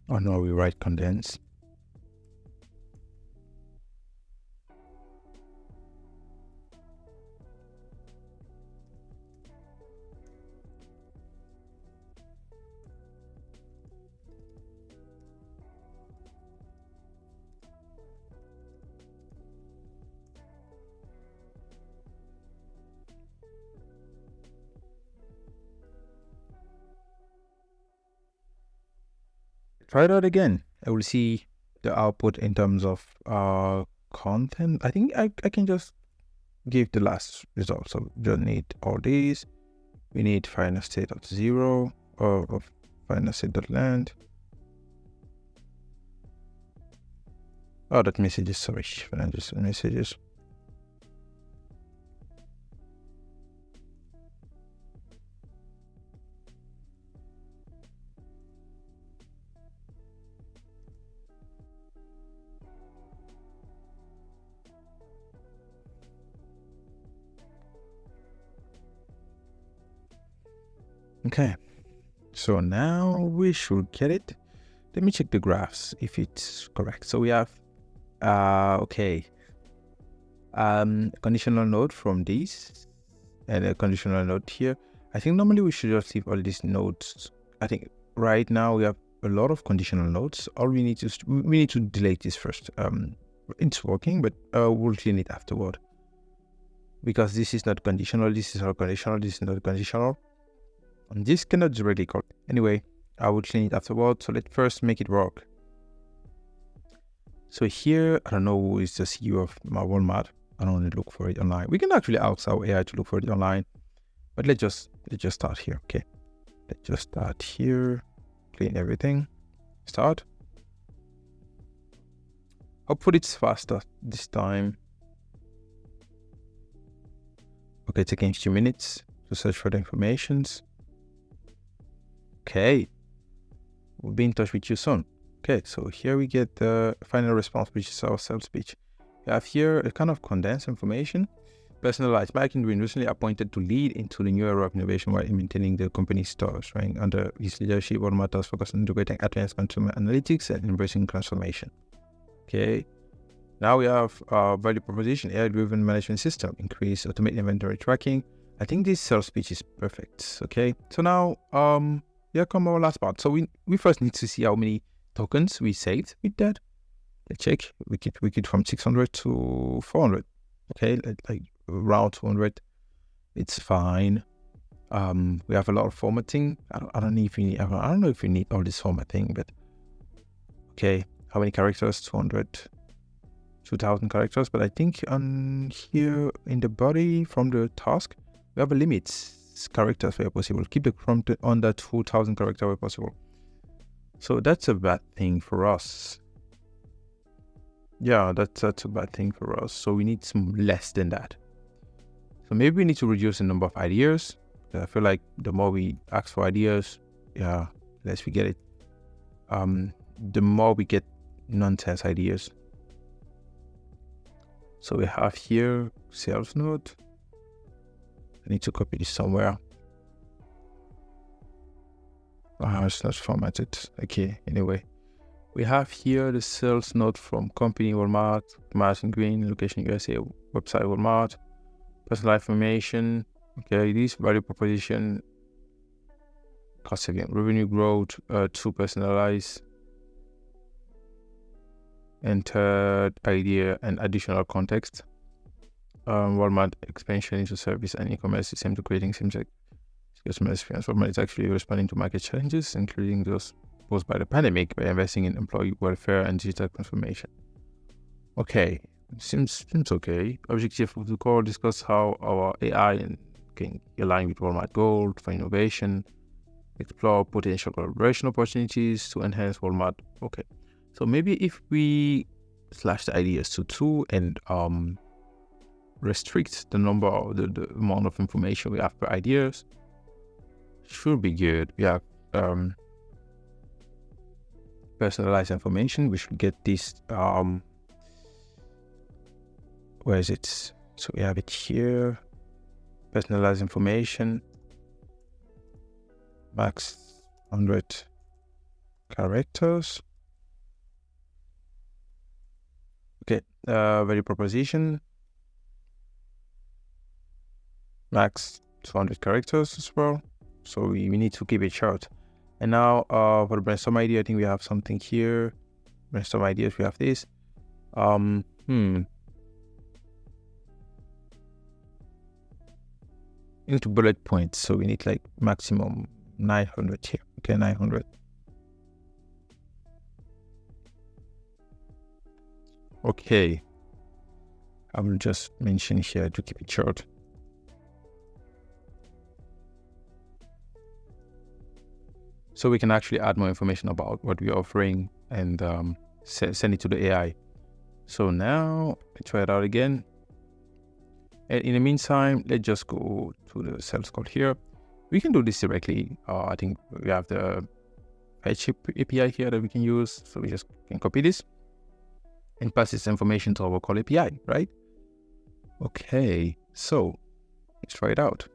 Oh no, we write condense. Try that again. I will see the output in terms of content. I think I can just give the last result. So we don't need all these. We need final state of 0 or final state.land. Oh, that messages, sorry, financial messages. Okay, so now we should get it. Let me check the graphs if it's correct. So we have, okay, conditional node from these and a conditional node here. I think normally we should just leave all these nodes. I think right now we have a lot of conditional nodes. All we need to delete this first. It's working, but we'll clean it afterward because this is not conditional. This is not conditional. This is not conditional. And this cannot directly call. Anyway, I will clean it afterward. So let's first make it work. So here, I don't know who is the CEO of my Walmart. I don't want to look for it online. We can actually ask our AI to look for it online, but let's just start here. Okay, let's just start here, clean everything, start. Hopefully it's faster this time. Okay, taking a few minutes to search for the informations. Okay, we'll be in touch with you soon. Okay, so here we get the final response, which is our sales pitch. We have here a kind of condensed information. Personalized. Marketing Green recently appointed to lead into the new era of innovation while maintaining the company's stars, right? Under his leadership, Walmart has focused on integrating advanced consumer analytics and embracing transformation. Okay, now we have our value proposition, AI-driven management system, increase automated inventory tracking. I think this sales pitch is perfect. Okay, so now here come our last part. So we first need to see how many tokens we saved with that. Let's check. We keep from 600 to 400. Okay, like around 200. It's fine. We have a lot of formatting. I don't know if you need. I don't know if you need all this formatting, but okay. How many characters? 2,000 characters. But I think on here in the body from the task, we have a limit characters where possible. Keep the prompt under 2,000 characters where possible. So that's a bad thing for us. Yeah, that's a bad thing for us. So we need some less than that. So maybe we need to reduce the number of ideas. I feel like the more we ask for ideas, yeah, less we get it. The more we get nonsense ideas. So we have here sales node. I need to copy this somewhere. It's not formatted. Okay, anyway. We have here the sales node from company Walmart, Martin Green, location USA, website Walmart, personal information. Okay, this value proposition, cost saving, revenue growth, to personalize, entered idea and additional context. Walmart expansion into service and e-commerce system to creating seamless customer experience. Walmart is actually responding to market challenges, including those posed by the pandemic, by investing in employee welfare and digital transformation. Okay, seems okay. Objective of the call: discuss how our AI can align with Walmart goals for innovation, explore potential collaboration opportunities to enhance Walmart. Okay, so maybe if we slash the ideas to 2 and restrict the number of the amount of information we have per ideas, should be good. We have personalized information. We should get this where is it? So we have it here. Personalized information, max 100 characters. Okay, value proposition, max 200 characters as well. So we need to keep it short. And now for the brainstorm idea, I think we have something here. Brainstorm ideas, we have this. Into bullet points, so we need like maximum 900 here. Okay, 900. Okay, I will just mention here to keep it short. So we can actually add more information about what we're offering and send it to the AI. So now let's try it out again. And in the meantime, let's just go to the sales code here. We can do this directly. I think we have the Fetch API here that we can use. So we just can copy this and pass this information to our call API, right? Okay, so let's try it out.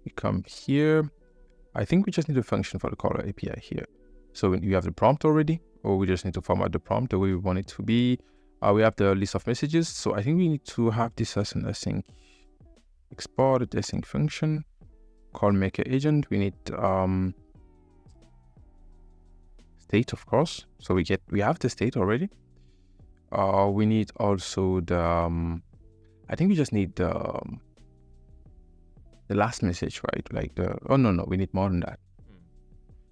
We come here. I think we just need a function for the caller API here. So you have the prompt already, or we just need to format the prompt the way we want it to be. We have the list of messages. So I think we need to have this as an async export, the async function, call maker agent. We need state, of course. So we have the state already. We need also the I think we just need the last message, right? Like no, we need more than that.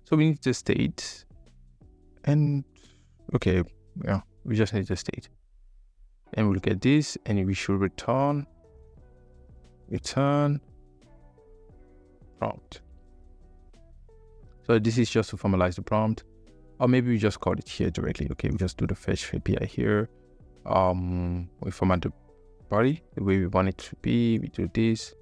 So we need the state, and okay, yeah, We just need the state. And we'll get this, and we should return prompt. So this is just to formalize the prompt, or maybe we just call it here directly. Okay, we just do the fetch API here. We format the body the way we want it to be. We do this.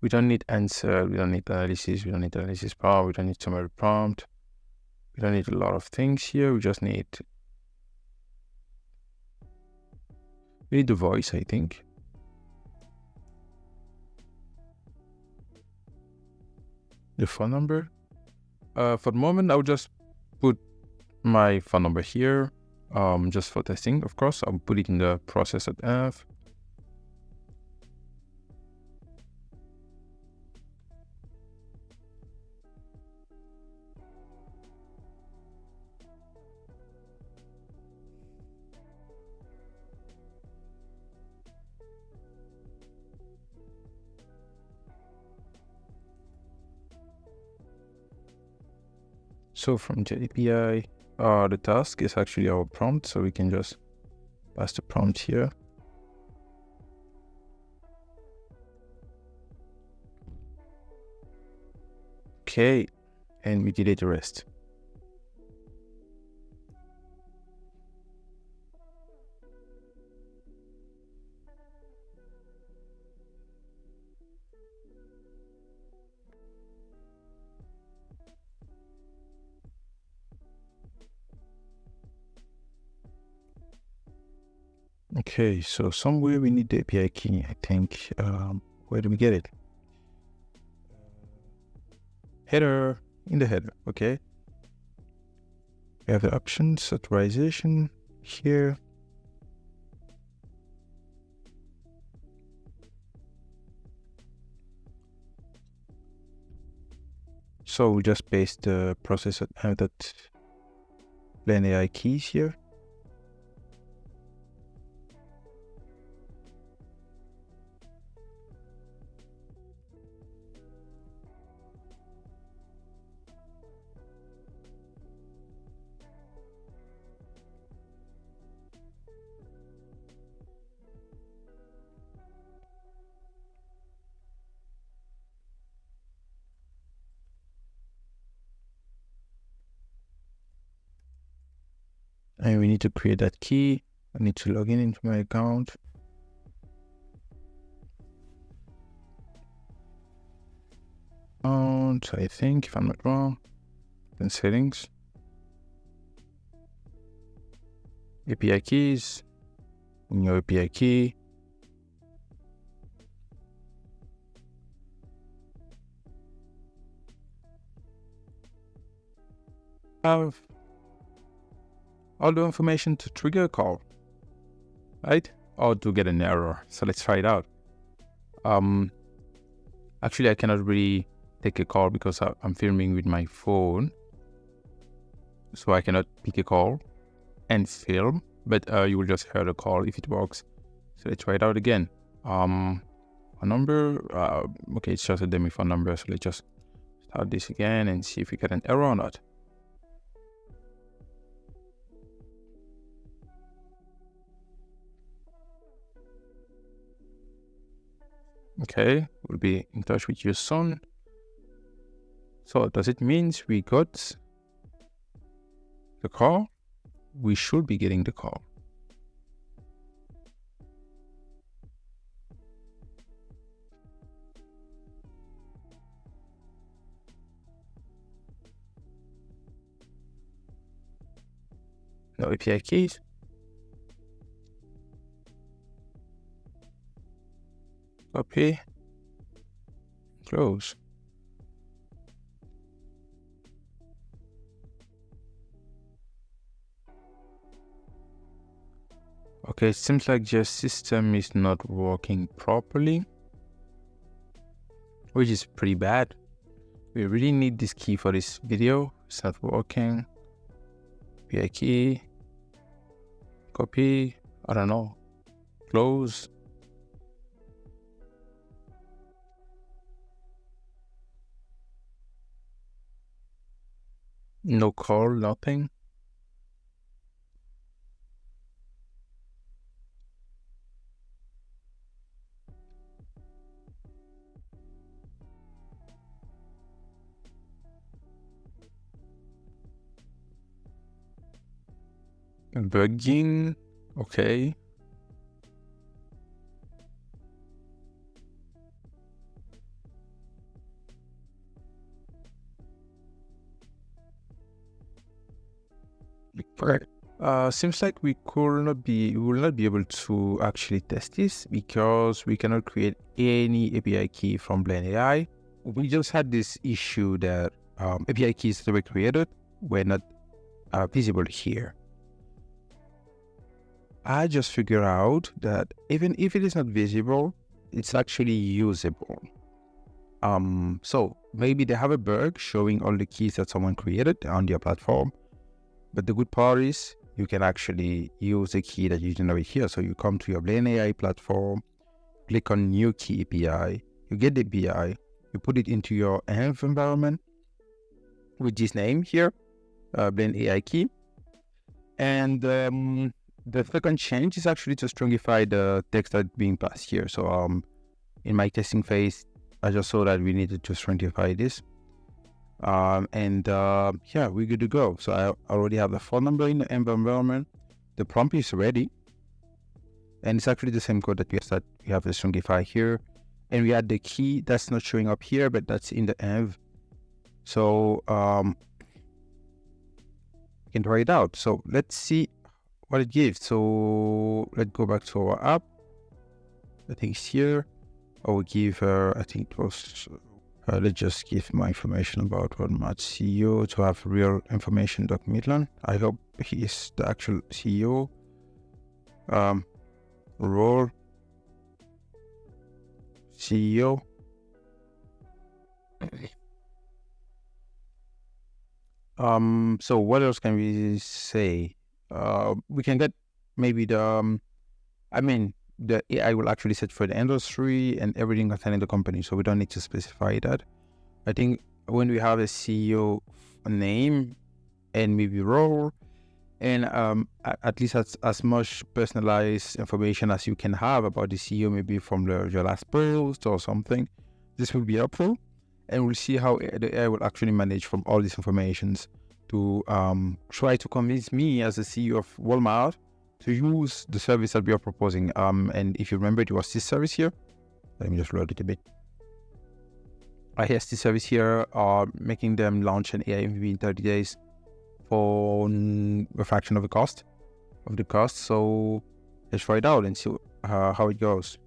We don't need answer, we don't need analysis, we don't need analysis prompt, we don't need summary prompt. We don't need a lot of things here. We just need the voice, I think. The phone number. For the moment, I'll just put my phone number here, just for testing, of course. I'll put it in the process.env. So from the API, the task is actually our prompt, so we can just pass the prompt here. Okay, and we delete the rest. Okay, so somewhere we need the API key, I think. Where do we get it? Header, in the header, okay. We have the options, authorization here. So we just paste the process.bland.ai keys here. And we need to create that key. I need to log in into my account. I think, if I'm not wrong, then settings, API keys, new API key. Have all the information to trigger a call, right? Or to get an error. So let's try it out. Actually, I cannot really take a call because I'm filming with my phone. So I cannot pick a call and film, but you will just hear the call if it works. So let's try it out again. A number, okay, it's just a dummy phone number. So let's just start this again and see if we get an error or not. Okay, we'll be in touch with you soon. So does it mean we got the call? We should be getting the call. No API keys. Copy. Close. Okay, it seems like your system is not working properly, which is pretty bad. We really need this key for this video. It's not working. API key. Copy. I don't know. Close. No call, nothing. Bugging. Okay. Correct. Seems like we will not be able to actually test this because we cannot create any API key from bland.ai. We just had this issue that API keys that were created were not visible here. I just figured out that even if it is not visible, it's actually usable. So maybe they have a bug showing all the keys that someone created on their platform. But the good part is you can actually use the key that you generate here. So you come to your bland.ai platform, click on New Key API, you get the API, you put it into your env environment with this name here, bland.ai key. And the second change is actually to stringify the text that's being passed here. So in my testing phase, I just saw that we needed to stringify this. Yeah, we're good to go. So I already have the phone number in the environment. The prompt is ready. And it's actually the same code that we have the stringify here. And we had the key that's not showing up here, but that's in the env. So we can try it out. So let's see what it gives. So let's go back to our app. I think it's here. I will give I think it was let's just give my information about Walmart CEO to have real information. Doc Midland. I hope he is the actual CEO. Role CEO. So what else can we say? We can get maybe the the AI will actually set for the industry and everything concerning the company, so we don't need to specify that. I think when we have a CEO name and maybe role, and at least as much personalized information as you can have about the CEO, maybe from your last post or something, this will be helpful. And we'll see how the AI will actually manage from all these informations to try to convince me as the CEO of Walmart to use the service that we are proposing. And if you remember, it was this service here. Let me just load it a bit. I have this service here, making them launch an AI MVP in 30 days for a fraction of the cost. So let's try it out and see how it goes.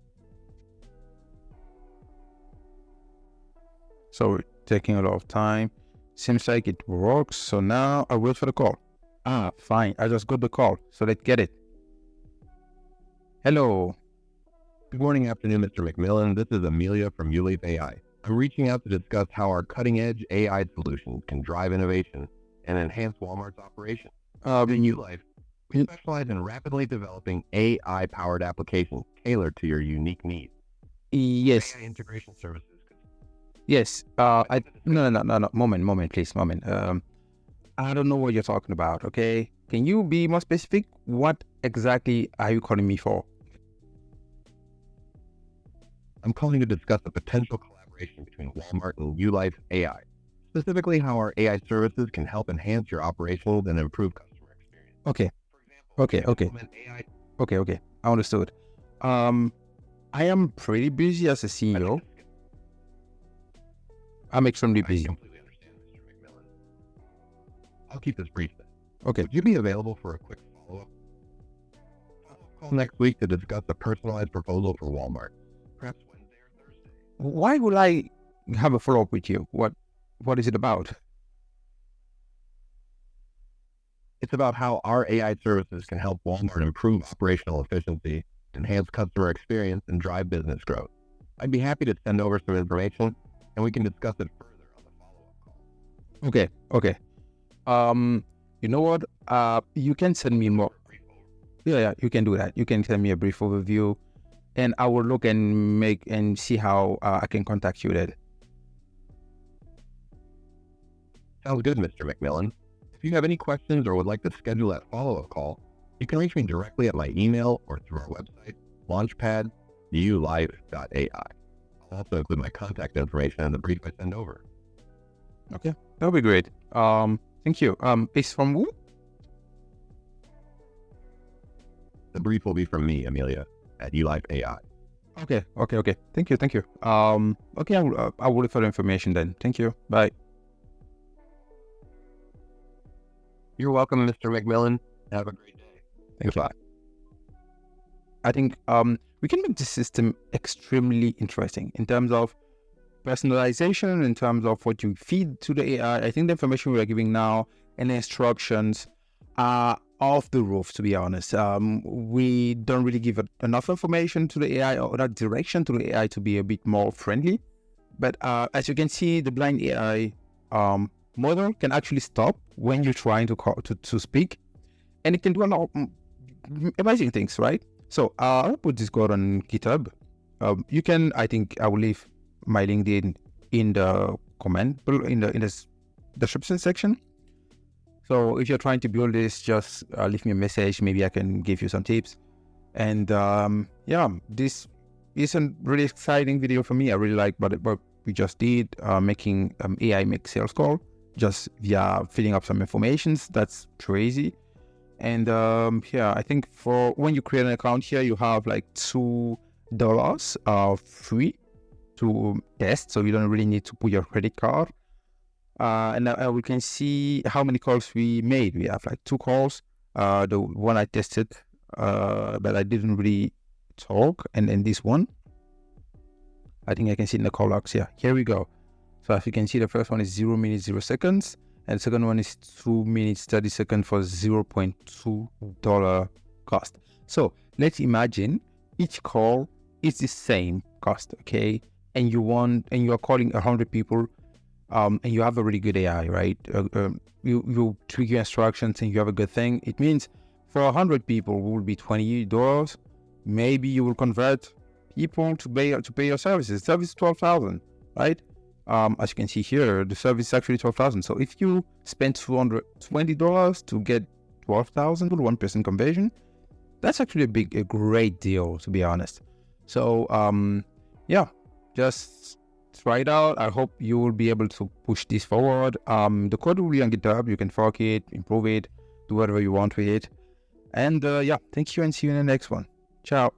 So taking a lot of time. Seems like it works. So now I wait for the call. Fine. I just got the call. So let's get it. Hello. Good morning, afternoon, Mr. McMillan. This is Amelia from ULeaf AI. I'm reaching out to discuss how our cutting-edge AI solutions can drive innovation and enhance Walmart's operation. At ULeaf, we specialize in rapidly developing AI-powered applications tailored to your unique needs. Yes. AI integration services. Yes. No. Moment, please. I don't know what you're talking about. Okay. Can you be more specific? What exactly are you calling me for? I'm calling to discuss a potential collaboration between Walmart and ULeaf AI. Specifically, how our AI services can help enhance your operations and improve customer experience. Okay. For example, Okay. I understood. I am pretty busy as a CEO. I'm extremely busy. I completely understand, Mr. McMillan. I'll keep this brief then. Okay. Would you be available for a quick follow-up call next week to discuss a personalized proposal for Walmart? Perhaps Wednesday or Thursday. Why would I have a follow-up with you? What is it about? It's about how our AI services can help Walmart improve operational efficiency, enhance customer experience, and drive business growth. I'd be happy to send over some information, and we can discuss it further on the follow-up call. Okay. You know what? You can send me more. Yeah, you can do that. You can send me a brief overview, and I will look and see how I can contact you then. Sounds good, Mr. McMillan. you have any questions or would like to schedule that follow-up call, you can reach me directly at my email or through our website, launchpad.ai. I'll also include my contact information in the brief I send over. Okay, that'll be great. Thank you. It's from who? The brief will be from me, Amelia, at ULife AI. Okay. Thank you. Okay, I will look for the information then. Thank you. Bye. You're welcome, Mr. McMillan. Have a great day. Goodbye. I think we can make this system extremely interesting in terms of personalization, in terms of what you feed to the AI. I think the information we are giving now and the instructions are off the roof, to be honest. We don't really give enough information to the AI or that direction to the AI to be a bit more friendly. But as you can see, the blind AI model can actually stop when you're trying to speak, and it can do a lot of amazing things, right? So I'll put this code on GitHub. You can, I think I will leave my LinkedIn in the comment, in the description section. So if you're trying to build this, just leave me a message. Maybe I can give you some tips. And this is a really exciting video for me. I really like what we just did, making AI make sales call just via filling up some informations. That's crazy. And I think for when you create an account here, you have like $2 free to test. So you don't really need to put your credit card. And now we can see how many calls we made. We have like 2 calls. The one I tested, but I didn't really talk. And then this one, I think I can see in the call logs here. Here we go. So as you can see, the first one is 0 minutes, 0 seconds. And the second one is 2 minutes, 30 seconds for $0.2 cost. So let's imagine each call is the same cost, okay? And you are calling 100 people. And you have a really good AI, right? You tweak your instructions and you have a good thing. It means for 100 people, it will be $20. Maybe you will convert people to pay your services. Service is $12,000, right? As you can see here, the service is actually $12,000. So if you spend $220 to get $12,000 with 1% conversion, that's actually a great deal, to be honest. So just try it out. I hope you will be able to push this forward. The code will be on GitHub. You can fork it, improve it, do whatever you want with it. And thank you, and see you in the next one. Ciao.